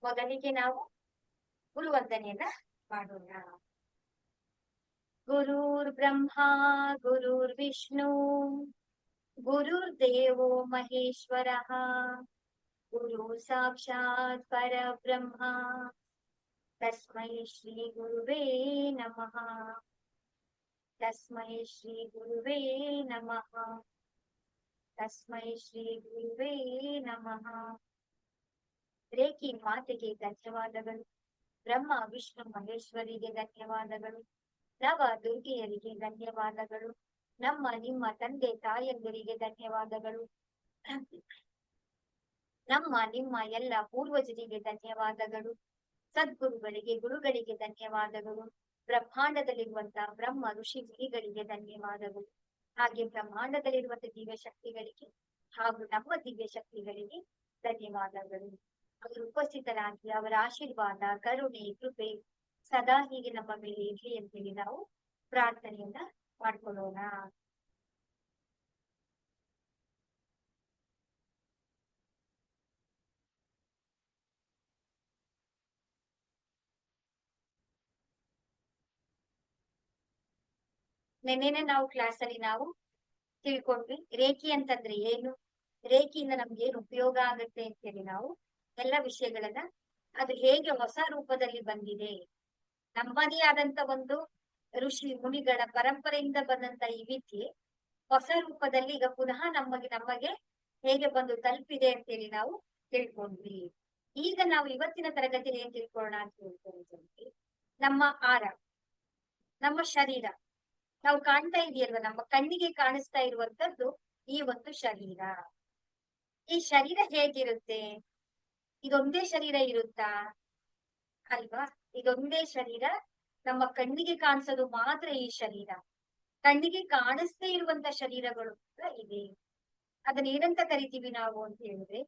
ಮೊದಲಿಗೆ ನಾವು ಗುರುವಂದನೆಯನ್ನ ಮಾಡೋಣ. ಗುರುರ್ ಬ್ರಹ್ಮ ಗುರುರ್ ವಿಷ್ಣು ಗುರುರ್ ದೇವೋ ಮಹೇಶ್ವರಃ ಗುರು ಸಾಕ್ಷಾತ್ ಪರಬ್ರಹ್ಮ ತಸ್ಮೈ ಶ್ರೀ ಗುರುವೇ ನಮಃ. ತಸ್ಮೈ ಶ್ರೀ ಗುರುವೇ ನಮಃ. ತಸ್ಮೈ ಶ್ರೀ ಗುರುವೇ ನಮಃ. ರೇಖಿ ಮಾತೆಗೆ ಧನ್ಯವಾದಗಳು. ಬ್ರಹ್ಮ ವಿಷ್ಣು ಮಹೇಶ್ವರಿಗೆ ಧನ್ಯವಾದಗಳು. ನವ ದುರ್ಗೆಯರಿಗೆ ಧನ್ಯವಾದಗಳು. ನಮ್ಮ ನಿಮ್ಮ ತಂದೆ ತಾಯಂದಿರಿಗೆ ಧನ್ಯವಾದಗಳು. ನಮ್ಮ ನಿಮ್ಮ ಎಲ್ಲ ಪೂರ್ವಜರಿಗೆ ಧನ್ಯವಾದಗಳು. ಸದ್ಗುರುಗಳಿಗೆ ಗುರುಗಳಿಗೆ ಧನ್ಯವಾದಗಳು. ಬ್ರಹ್ಮಾಂಡದಲ್ಲಿರುವಂತಹ ಬ್ರಹ್ಮ ಋಷಿ ಮುನಿಗಳಿಗೆ ಧನ್ಯವಾದಗಳು. ಹಾಗೆ ಬ್ರಹ್ಮಾಂಡದಲ್ಲಿರುವಂತಹ ದಿವ್ಯ ಶಕ್ತಿಗಳಿಗೆ ಹಾಗೂ ನಮ್ಮ ದಿವ್ಯ ಶಕ್ತಿಗಳಿಗೆ ಧನ್ಯವಾದಗಳು. ಅವರು ಉಪಸ್ಥಿತರಾಗಿ ಅವರ ಆಶೀರ್ವಾದ ಕರುಣೆ ಕೃಪೆ ಸದಾ ಹೀಗೆ ನಮ್ಮ ಮೇಲೆ ಇರಲಿ ಅಂತೇಳಿ ನಾವು ಪ್ರಾರ್ಥನೆಯನ್ನ ಮಾಡ್ಕೊಳ್ಳೋಣ. ನಿನ್ನೆನೆ ನಾವು ಕ್ಲಾಸ್ ಅಲ್ಲಿ ನಾವು ತಿಳ್ಕೊಂಡ್ವಿ ರೇಖಿ ಅಂತಂದ್ರೆ ಏನು, ರೇಖಿಯಿಂದ ನಮ್ಗೆ ಏನು ಉಪಯೋಗ ಆಗುತ್ತೆ ಅಂತೇಳಿ ನಾವು ಎಲ್ಲ ವಿಷಯಗಳನ್ನ, ಅದು ಹೇಗೆ ಹೊಸ ರೂಪದಲ್ಲಿ ಬಂದಿದೆ, ನಮ್ಮದೇ ಆದಂತ ಒಂದು ಋಷಿ ಮುನಿಗಳ ಪರಂಪರೆಯಿಂದ ಬಂದಂತ ಈ ವಿದ್ಯೆ ಹೊಸ ರೂಪದಲ್ಲಿ ಈಗ ಪುನಃ ನಮಗೆ ಹೇಗೆ ಬಂದು ತಲುಪಿದೆ ಅಂತೇಳಿ ನಾವು ತಿಳ್ಕೊಂಡ್ವಿ. ಈಗ ನಾವು ಇವತ್ತಿನ ತರಗತಿಯಲ್ಲಿ ಏನ್ ತಿಳ್ಕೊಳ್ಳೋಣ ಅಂತ ಹೇಳ್ಕೊಂಡ್ವಿ, ನಮ್ಮ ಆರ, ನಮ್ಮ ಶರೀರ ನಾವು ಕಾಣ್ತಾ ಇದೆಯಲ್ವ, ನಮ್ಮ ಕಣ್ಣಿಗೆ ಕಾಣಿಸ್ತಾ ಇರುವಂತದ್ದು ಈ ಒಂದು ಶರೀರ. ಈ ಶರೀರ ಹೇಗಿರುತ್ತೆ? ಇದೊಂದೇ ಶರೀರ ಇರುತ್ತಾ? ಅಲ್ವಾ, ಇದೊಂದೇ ಶರೀರ, ನಮ್ಮ ಕಣ್ಣಿಗೆ ಕಾಣಿಸೋದು ಮಾತ್ರ ಈ ಶರೀರ. ಕಣ್ಣಿಗೆ ಕಾಣಿಸ್ದೇ ಇರುವಂತ ಶರೀರಗಳು ಕೂಡ ಇದೆ. ಅದನ್ನ ಏನಂತ ಕರಿತೀವಿ ನಾವು ಅಂತ ಹೇಳಿದ್ರೆ,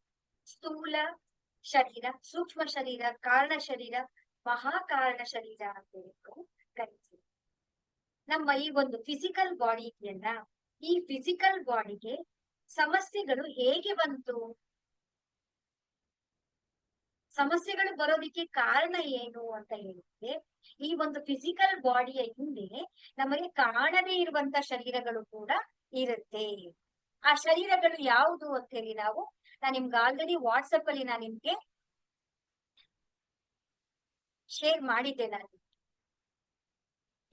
ಸ್ಥೂಲ ಶರೀರ, ಸೂಕ್ಷ್ಮ ಶರೀರ, ಕಾರಣ ಶರೀರ, ಮಹಾಕಾರಣ ಶರೀರ ಅಂತ ಹೇಳಿ ನಾವು ಕರಿತೀವಿ. ನಮ್ಮ ಈ ಒಂದು ಫಿಸಿಕಲ್ ಬಾಡಿ ಇದೆಯಲ್ಲ, ಈ ಫಿಸಿಕಲ್ ಬಾಡಿಗೆ ಸಮಸ್ಯೆಗಳು ಹೇಗೆ ಬಂತು? ಸಮಸ್ಯೆಗಳು ಬರೋದಿಕ್ಕೆ ಕಾರಣ ಏನು ಅಂತ ಹೇಳಿದ್ರೆ, ಈ ಒಂದು ಫಿಸಿಕಲ್ ಬಾಡಿಯ ಹಿಂದೆ ನಮಗೆ ಕಾಣದೇ ಇರುವಂತ ಶರೀರಗಳು ಕೂಡ ಇರುತ್ತೆ. ಆ ಶರೀರಗಳು ಯಾವುದು ಅಂತ ಹೇಳಿ ನಾನು ನಿಮ್ಗೆ ಆಲ್ರೆಡಿ ವಾಟ್ಸಪ್ ಅಲ್ಲಿ ನಾನು ನಿಮ್ಗೆ ಶೇರ್ ಮಾಡಿದ್ದೆ. ನಾನು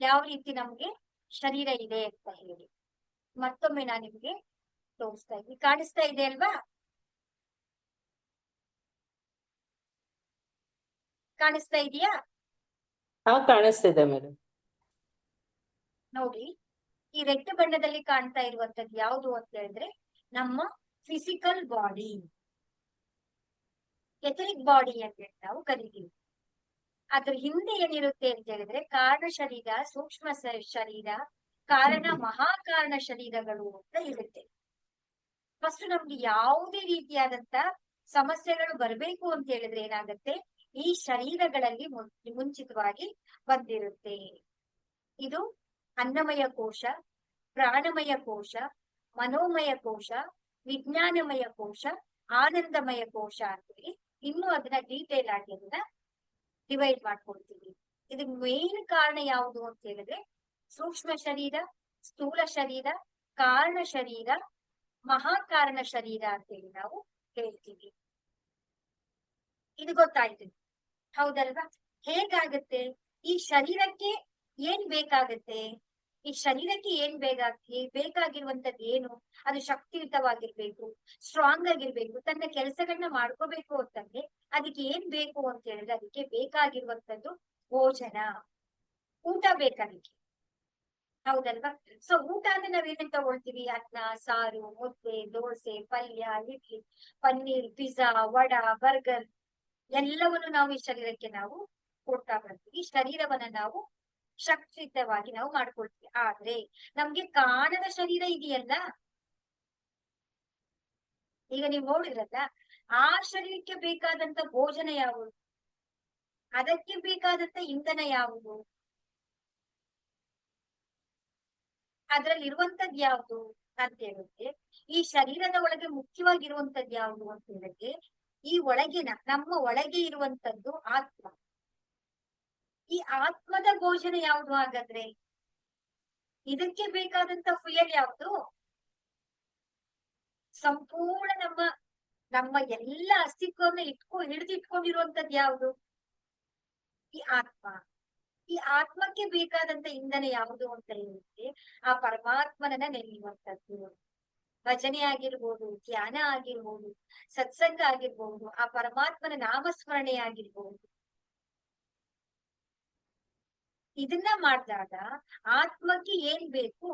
ಯಾವ ರೀತಿ ನಮ್ಗೆ ಶರೀರ ಇದೆ ಅಂತ ಹೇಳಿ ಮತ್ತೊಮ್ಮೆ ನಾನು ನಿಮ್ಗೆ ತೋರಿಸ್ತಾ ಇದ್ದೀನಿ. ಕಾಣಿಸ್ತಾ ಇದೆ ಅಲ್ವಾ? ಕಾಣಿಸ್ತಾ ಇದೆಯಾ? ಕಾಣಿಸ್ತಿದೆ ಮೇಡಮ್. ನೋಡಿ, ಈ ರೆಡ್ ಬಣ್ಣದಲ್ಲಿ ಕಾಣ್ತಾ ಇರುವಂತದ್ದು ಯಾವುದು ಅಂತ ಹೇಳಿದ್ರೆ ನಮ್ಮ ಫಿಸಿಕಲ್ ಬಾಡಿ, ಎಥರಿಕ್ ಬಾಡಿ ಅಂತ ಹೇಳಿ ನಾವು ಕರಿತೀವಿ. ಅದ್ರ ಹಿಂದೆ ಏನಿರುತ್ತೆ ಅಂತ ಹೇಳಿದ್ರೆ ಕಾರಣ ಶರೀರ, ಸೂಕ್ಷ್ಮ ಶರೀರ, ಕಾರಣ, ಮಹಾಕಾರಣ ಶರೀರಗಳು ಅಂತ ಇರುತ್ತೆ. ಫಸ್ಟ್ ನಮ್ಗೆ ಯಾವುದೇ ರೀತಿಯಾದಂತ ಸಮಸ್ಯೆಗಳು ಬರಬೇಕು ಅಂತ ಹೇಳಿದ್ರೆ ಏನಾಗುತ್ತೆ, ಈ ಶರೀರಗಳಲ್ಲಿ ಮುಂಚಿತವಾಗಿ ಬಂದಿರುತ್ತೆ. ಇದು ಅನ್ನಮಯ ಕೋಶ, ಪ್ರಾಣಮಯ ಕೋಶ, ಮನೋಮಯ ಕೋಶ, ವಿಜ್ಞಾನಮಯ ಕೋಶ, ಆನಂದಮಯ ಕೋಶ ಅಂತೇಳಿ ಇನ್ನು ಅದನ್ನ ಡೀಟೇಲ್ ಆಗಿ ಅದನ್ನ ಡಿವೈಡ್ ಮಾಡ್ಕೊಳ್ತೀವಿ. ಇದು ಮೇನ್ ಕಾರಣ ಯಾವುದು ಅಂತ ಹೇಳಿದ್ರೆ ಸೂಕ್ಷ್ಮ ಶರೀರ, ಸ್ಥೂಲ ಶರೀರ, ಕಾರಣ ಶರೀರ, ಮಹಾಕಾರಣ ಶರೀರ ಅಂತೇಳಿ ನಾವು ಹೇಳ್ತೀವಿ. ಇದು ಗೊತ್ತಾಯ್ತು ಹೌದಲ್ವಾ? ಹೇಗಾಗುತ್ತೆ? ಈ ಶರೀರಕ್ಕೆ ಏನ್ ಬೇಕಾಗತ್ತೆ? ಈ ಶರೀರಕ್ಕೆ ಏನ್ ಬೇಕಾಗಿರುವಂತದ್ದು ಏನು? ಅದು ಶಕ್ತಿಯುತವಾಗಿರ್ಬೇಕು, ಸ್ಟ್ರಾಂಗ್ ಆಗಿರ್ಬೇಕು, ತನ್ನ ಕೆಲಸಗಳನ್ನ ಮಾಡ್ಕೋಬೇಕು ಅಂತಂದ್ರೆ ಅದಕ್ಕೆ ಏನ್ ಬೇಕು ಅಂತ ಹೇಳಿದ್ರೆ ಅದಕ್ಕೆ ಬೇಕಾಗಿರುವಂತದ್ದು ಭೋಜನ, ಊಟ ಬೇಕಾದಕ್ಕೆ. ಹೌದಲ್ವಾ? ಸೊ ಊಟ ಅಂದ್ರೆ ನಾವೇನೇನ್ ತಗೊಳ್ತೀವಿ? ಅನ್ನ, ಸಾರು, ಮುದ್ದೆ, ದೋಸೆ, ಪಲ್ಯ, ಇಡ್ಲಿ, ಪನ್ನೀರ್, ಪಿಜ್ಜಾ, ವಡಾ, ಬರ್ಗರ್ ಎಲ್ಲವನ್ನು ನಾವು ಈ ಶರೀರಕ್ಕೆ ನಾವು ಕೊಡ್ತಾ ಬರ್ತೀವಿ. ಈ ಶರೀರವನ್ನ ನಾವು ಶಕ್ತಿಯುತವಾಗಿ ನಾವು ಮಾಡ್ಕೊಳ್ತೀವಿ. ಆದ್ರೆ ನಮ್ಗೆ ಕಾಣದ ಶರೀರ ಇದೆಯಲ್ಲ, ಈಗ ನೀವು ನೋಡಿದ್ರಲ್ಲ, ಆ ಶರೀರಕ್ಕೆ ಬೇಕಾದಂತ ಭೋಜನ ಯಾವುದು? ಅದಕ್ಕೆ ಬೇಕಾದಂತ ಇಂಧನ ಯಾವುದು? ಅದ್ರಲ್ಲಿ ಇರುವಂತದ್ ಯಾವುದು ಅಂತ ಹೇಳಿದ್ರೆ, ಈ ಶರೀರದ ಒಳಗೆ ಮುಖ್ಯವಾಗಿರುವಂತದ್ ಯಾವುದು ಅಂತ ಹೇಳಿದ್ರೆ ಈ ಒಳಗಿನ ನಮ್ಮ ಒಳಗೆ ಇರುವಂತದ್ದು ಆತ್ಮ. ಈ ಆತ್ಮದ ಭೋಜನ ಯಾವುದು ಹಾಗಾದ್ರೆ? ಇದಕ್ಕೆ ಬೇಕಾದಂತ ಫ್ಯೂಯಲ್ ಯಾವುದು? ಸಂಪೂರ್ಣ ನಮ್ಮ ಎಲ್ಲ ಅಸ್ತಿತ್ವವನ್ನ ಹಿಡಿದಿಟ್ಕೊಂಡಿರುವಂತದ್ದು ಯಾವುದು? ಈ ಆತ್ಮ. ಈ ಆತ್ಮಕ್ಕೆ ಬೇಕಾದಂತ ಇಂಧನ ಯಾವುದು ಅಂತ ಹೇಳಿದ್ರೆ ಆ ಪರಮಾತ್ಮನನ್ನ ನೆನೆಯುವಂತದ್ದು. ಭಜನೆ ಆಗಿರ್ಬೋದು, ಧ್ಯಾನ ಆಗಿರ್ಬೋದು, ಸತ್ಸಂಗ ಆಗಿರ್ಬೋದು, ಆ ಪರಮಾತ್ಮನ ನಾಮಸ್ಮರಣೆ ಆಗಿರ್ಬೋದು. ಇದನ್ನ ಮಾಡಿದಾಗ ಆತ್ಮಕ್ಕೆ ಏನ್ ಬೇಕು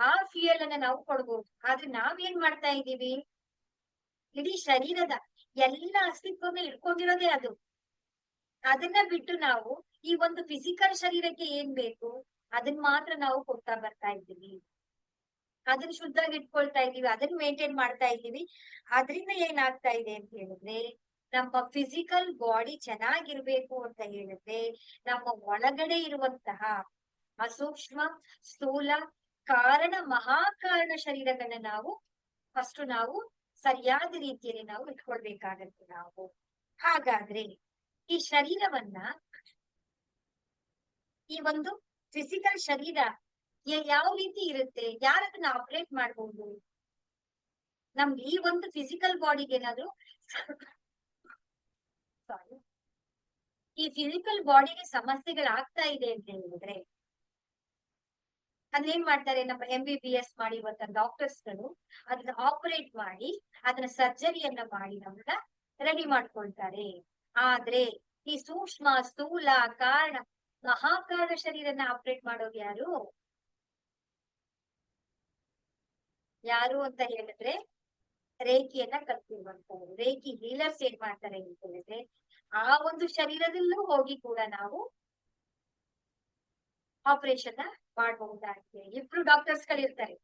ಆ ಫ್ಯೂಯಲ್ ಅನ್ನ ನಾವು ಕೊಡ್ಬೋದು. ಆದ್ರೆ ನಾವೇನ್ ಮಾಡ್ತಾ ಇದೀವಿ? ಇಡೀ ಶರೀರದ ಎಲ್ಲ ಅಸ್ತಿತ್ವನ ಇಟ್ಕೊಂಡಿರೋದೇ ಅದು. ಅದನ್ನ ಬಿಟ್ಟು ನಾವು ಈ ಒಂದು ಫಿಸಿಕಲ್ ಶರೀರಕ್ಕೆ ಏನ್ ಬೇಕು ಅದನ್ನ ಮಾತ್ರ ನಾವು ಕೊಡ್ತಾ ಬರ್ತಾ ಇದ್ದೀವಿ. ಅದನ್ನ ಶುದ್ಧವಾಗಿ ಇಟ್ಕೊಳ್ತಾ ಇದೀವಿ, ಅದನ್ನ ಮೇಂಟೈನ್ ಮಾಡ್ತಾ ಇದ್ದೀವಿ. ಅದರಿಂದ ಏನಾಗ್ತಾ ಇದೆ ಅಂತ ಹೇಳಿದ್ರೆ ನಮ್ಮ ಫಿಸಿಕಲ್ ಬಾಡಿ ಚೆನ್ನಾಗಿರ್ಬೇಕು ಅಂತ ಹೇಳಿದ್ರೆ ನಮ್ಮ ಒಳಗಡೆ ಇರುವಂತಹ ಅಸೂಕ್ಷ್ಮ, ಸ್ಥೂಲ, ಕಾರಣ, ಮಹಾಕಾರಣ ಶರೀರಗಳನ್ನ ನಾವು ಸರಿಯಾದ ರೀತಿಯಲ್ಲಿ ನಾವು ಇಟ್ಕೊಳ್ಬೇಕಾಗತ್ತೆ ನಾವು. ಹಾಗಾದ್ರೆ ಈ ಶರೀರವನ್ನ, ಈ ಒಂದು ಫಿಸಿಕಲ್ ಶರೀರ ಯಾವ ರೀತಿ ಇರುತ್ತೆ? ಯಾರದನ್ನ ಆಪರೇಟ್ ಮಾಡ್ಬೋದು? ನಮ್ಗೆ ಈ ಒಂದು ಫಿಸಿಕಲ್ ಬಾಡಿಗೆ ಏನಾದ್ರು ಸಾರಿ, ಈ ಫಿಸಿಕಲ್ ಬಾಡಿಗೆ ಸಮಸ್ಯೆಗಳಾಗ್ತಾ ಇದೆ ಅಂತ ಹೇಳಿದ್ರೆ ಅದನ್ನೇನ್ ಮಾಡ್ತಾರೆ? ನಮ್ಮ MBBS ಮಾಡಿರುವಂತ ಡಾಕ್ಟರ್ಸ್ಗಳು ಅದನ್ನ ಆಪರೇಟ್ ಮಾಡಿ ಅದನ್ನ ಸರ್ಜರಿಯನ್ನ ಮಾಡಿ ನಮ್ಮನ್ನ ರೆಡಿ ಮಾಡ್ಕೊಳ್ತಾರೆ. ಆದ್ರೆ ಈ ಸೂಕ್ಷ್ಮ, ಸ್ಥೂಲ, ಕಾರಣ, ಮಹಾಕಾರಣ ಶರೀರನ ಆಪರೇಟ್ ಮಾಡೋದು ಯಾರು ಅಂತ ಹೇಳಿದ್ರೆ ರೇಖಿಯನ್ನ ಕಲ್ತಿರುವಂತವ್ರು, ರೇಖಿ ಹೀಲರ್ಸ್ ಏನ್ ಮಾಡ್ತಾರೆ ಅಂತ ಹೇಳಿದ್ರೆ ಆ ಒಂದು ಶರೀರದಲ್ಲೂ ಹೋಗಿ ಕೂಡ ನಾವು ಆಪರೇಷನ್ ಮಾಡಬಹುದಾಗಿದೆ. ಇಬ್ರು ಡಾಕ್ಟರ್ಸ್ ಗಳು ಇರ್ತಾರೆ.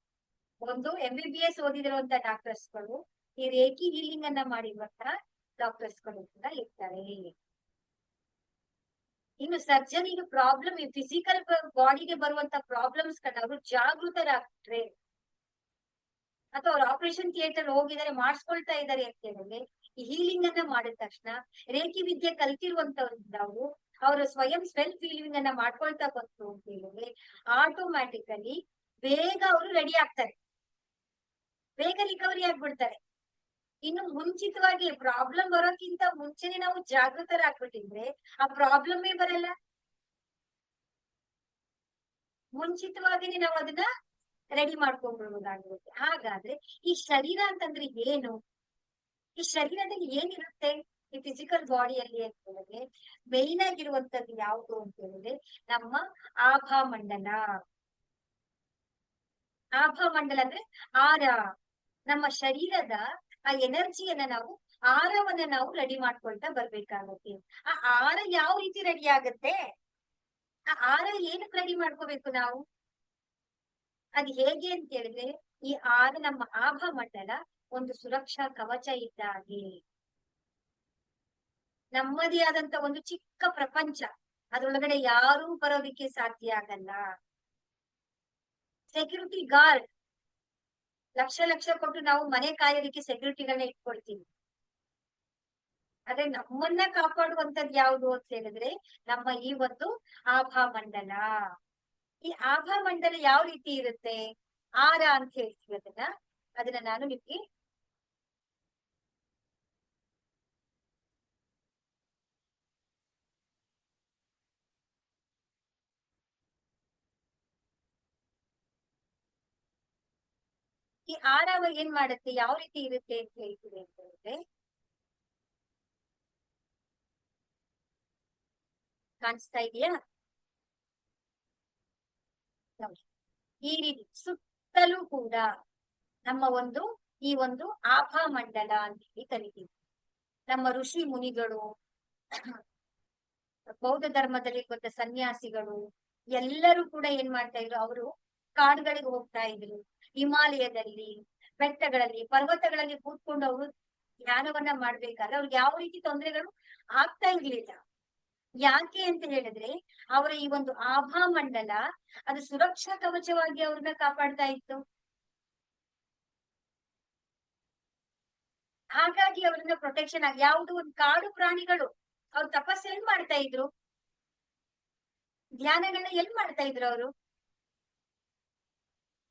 ಒಂದು MBBS ಓದಿದಿರುವಂತ ಡಾಕ್ಟರ್ಸ್ ಗಳು, ಈ ರೇಖಿ ಹೀಲಿಂಗ್ ಅನ್ನ ಮಾಡಿರುವಂತಹ ಡಾಕ್ಟರ್ಸ್ ಗಳು ಕೂಡ ಇರ್ತಾರೆ. ಇನ್ನು ಸರ್ಜನಿಗೆ ಪ್ರಾಬ್ಲಮ್, ಈ ಫಿಸಿಕಲ್ ಬಾಡಿಗೆ ಬರುವಂತ ಪ್ರಾಬ್ಲಮ್ಸ್ ಗಳನ್ನ ಅವರು ಜಾಗೃತರಾಗ್ತಾರೆ ಅಥವಾ ಅವ್ರು ಆಪರೇಷನ್ ಥಿಯೇಟರ್ ಹೋಗಿದ್ದಾರೆ, ಮಾಡಿಸ್ಕೊಳ್ತಾ ಇದ್ದಾರೆ ಅಂತ ಹೇಳಿದ್ರೆ ಈ ಹೀಲಿಂಗ್ ಅನ್ನ ಮಾಡಿದ ತಕ್ಷಣ ರೇಖಿ ವಿದ್ಯೆ ಕಲ್ತಿರುವಂತವ್ರು ಅವರು ಸ್ವಯಂ ಸೆಲ್ಫ್ ಹೀಲಿಂಗ್ ಅನ್ನ ಮಾಡ್ಕೊಳ್ತಾ ಬಂತು ಅಂತ ಹೇಳಿದ್ರೆ ಆಟೋಮ್ಯಾಟಿಕಲಿ ಬೇಗ ಅವರು ರೆಡಿ ಆಗ್ತಾರೆ, ಬೇಗ ರಿಕವರಿ ಆಗ್ಬಿಡ್ತಾರೆ. ಇನ್ನು ಮುಂಚಿತವಾಗಿ ಪ್ರಾಬ್ಲಮ್ ಬರೋಕ್ಕಿಂತ ಮುಂಚೆನೆ ನಾವು ಜಾಗೃತರಾಗ್ಬಿಟ್ಟಿದ್ರೆ ಆ ಪ್ರಾಬ್ಲಮ್ಮೇ ಬರಲ್ಲ. ಮುಂಚಿತವಾಗಿನೇ ನಾವು ಅದನ್ನ ರೆಡಿ ಮಾಡ್ಕೊಂಡ್ಬಿಡ್ಬೋದಾಗಿರುತ್ತೆ. ಹಾಗಾದ್ರೆ ಈ ಶರೀರ ಅಂತಂದ್ರೆ ಏನು? ಈ ಶರೀರದಲ್ಲಿ ಏನಿರುತ್ತೆ ಈ ಫಿಸಿಕಲ್ ಬಾಡಿಯಲ್ಲಿ ಅಂತ ಹೇಳಿದ್ರೆ ಮೇನ್ ಆಗಿರುವಂತದ್ದು ಯಾವುದು ಅಂತ ಹೇಳಿದ್ರೆ ನಮ್ಮ ಆಭಾಮಂಡಲ. ಆಭಾಮಂಡಲ ಅಂದ್ರೆ ಆರ. ನಮ್ಮ ಶರೀರದ ಆ ಎನರ್ಜಿಯನ್ನ ಆರವನ್ನ ನಾವು ರೆಡಿ ಮಾಡ್ಕೊಳ್ತಾ ಬರ್ಬೇಕಾಗತ್ತೆ. ಆ ಆರ ಯಾವ ರೀತಿ ರೆಡಿ ಆಗತ್ತೆ? ಆ ಆರ ಏನಕ್ಕೆ ರೆಡಿ ಮಾಡ್ಕೋಬೇಕು ನಾವು? ಅದ್ ಹೇಗೆ ಅಂತ ಹೇಳಿದ್ರೆ ಈ ನಮ್ಮ ಆಭಾಮಂಡಲ ಒಂದು ಸುರಕ್ಷಾ ಕವಚ ಇದ್ದಾಗೆ. ನಮ್ಮದೇ ಆದಂತ ಒಂದು ಚಿಕ್ಕ ಪ್ರಪಂಚ, ಅದ್ರೊಳಗಡೆ ಯಾರೂ ಬರೋದಿಕ್ಕೆ ಸಾಧ್ಯ ಆಗಲ್ಲ. ಸೆಕ್ಯೂರಿಟಿ ಗಾರ್ಡ್, ಲಕ್ಷ ಕೊಟ್ಟು ನಾವು ಮನೆ ಕಾಯೋದಿಕ್ಕೆ ಸೆಕ್ಯೂರಿಟಿಗಳನ್ನ ಇಟ್ಕೊಳ್ತೀವಿ. ಆದ್ರೆ ನಮ್ಮನ್ನ ಕಾಪಾಡುವಂತದ್ದು ಯಾವುದು ಅಂತ ಹೇಳಿದ್ರೆ ನಮ್ಮ ಈ ಒಂದು ಆಭಾಮಂಡಲ. ಈ ಆಭಾಮಂಡಲ ಯಾವ ರೀತಿ ಇರುತ್ತೆ? ಆರ ಅಂತ ಹೇಳ್ತೀವಿ ಅದನ್ನ ನಾನು ನಿಮ್ಗೆ ಈ ಆರವ ಏನ್ ಮಾಡುತ್ತೆ, ಯಾವ ರೀತಿ ಇರುತ್ತೆ ಅಂತ ಹೇಳ್ತೀವಿ ಅಂತ ಹೇಳಿದ್ರೆ, ಕಾಣಿಸ್ತಾ ಇದೆಯಾ? ಈ ರೀತಿ ಸುತ್ತಲೂ ಕೂಡ ನಮ್ಮ ಈ ಒಂದು ಆಭಾಮಂಡಲ ಅಂತ ಹೇಳಿ ಕರಿತೀವಿ. ನಮ್ಮ ಋಷಿ ಮುನಿಗಳು, ಬೌದ್ಧ ಧರ್ಮದಲ್ಲಿ ಇರುವಂತ ಸನ್ಯಾಸಿಗಳು ಎಲ್ಲರೂ ಕೂಡ ಏನ್ ಮಾಡ್ತಾ ಇದ್ರು? ಅವರು ಕಾಡುಗಳಿಗೆ ಹೋಗ್ತಾ ಇದ್ರು, ಹಿಮಾಲಯದಲ್ಲಿ, ಬೆಟ್ಟಗಳಲ್ಲಿ, ಪರ್ವತಗಳಲ್ಲಿ ಕೂತ್ಕೊಂಡು ಅವರು ಧ್ಯಾನವನ್ನ ಮಾಡ್ಬೇಕಾದ್ರೆ ಅವ್ರಿಗೆ ಯಾವ ರೀತಿ ತೊಂದರೆಗಳು ಆಗ್ತಾ ಇರ್ಲಿಲ್ಲ. ಯಾಕೆ ಅಂತ ಹೇಳಿದ್ರೆ ಅವರ ಈ ಒಂದು ಆಭಾಮಂಡಲ ಅದು ಸುರಕ್ಷಾ ಕವಚವಾಗಿ ಅವ್ರನ್ನ ಕಾಪಾಡ್ತಾ ಇತ್ತು. ಹಾಗಾಗಿ ಅವ್ರನ್ನ ಪ್ರೊಟೆಕ್ಷನ್ ಆಗಿ ಯಾವ್ದು ಒಂದು ಕಾಡು ಪ್ರಾಣಿಗಳು ಅವ್ರು ತಪಸ್ಸು ಎಲ್ ಮಾಡ್ತಾ ಇದ್ರು, ಧ್ಯಾನಗಳನ್ನ ಎಲ್ ಮಾಡ್ತಾ ಇದ್ರು ಅವರು,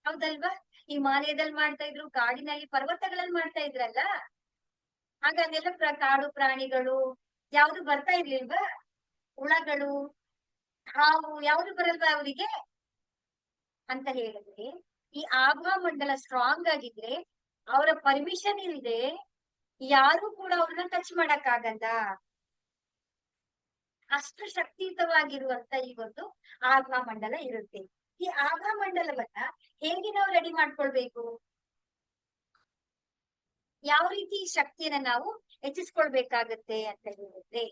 ಹೌದಲ್ವಾ? ಹಿಮಾಲಯದಲ್ಲಿ ಮಾಡ್ತಾ ಇದ್ರು, ಕಾಡಿನಲ್ಲಿ ಪರ್ವತಗಳಲ್ಲಿ ಮಾಡ್ತಾ ಇದ್ರಲ್ಲ. ಹಾಗಾಗೆಲ್ಲ ಕಾಡು ಪ್ರಾಣಿಗಳು ಯಾವ್ದು ಬರ್ತಾ ಇರ್ಲಿಲ್ವಾ? ಹುಳಗಳು, ಹಾವು ಯಾವ್ದು ಬರಲ್ವಾ ಅವರಿಗೆ ಅಂತ ಹೇಳಿದ್ರೆ, ಈ ಆಭಾ ಮಂಡಲ ಸ್ಟ್ರಾಂಗ್ ಆಗಿದ್ರೆ ಅವರ ಪರ್ಮಿಷನ್ ಇಲ್ಲದೆ ಯಾರು ಕೂಡ ಅವ್ರನ್ನ ಟಚ್ ಮಾಡಕ್ ಆಗಲ್ಲ. ಅಷ್ಟು ಶಕ್ತಿಯುತವಾಗಿರುವಂತ ಈ ಒಂದು ಆಭಾ ಮಂಡಲ ಇರುತ್ತೆ. ಈ ಆಭಾ ಮಂಡಲವನ್ನ ಹೇಗೆ ನಾವು ರೆಡಿ ಮಾಡ್ಕೊಳ್ಬೇಕು, ಯಾವ ರೀತಿ ಈ ಶಕ್ತಿಯನ್ನ ನಾವು ಹೆಚ್ಚಿಸ್ಕೊಳ್ಬೇಕಾಗತ್ತೆ ಅಂತ ಹೇಳಿದ್ರೆ,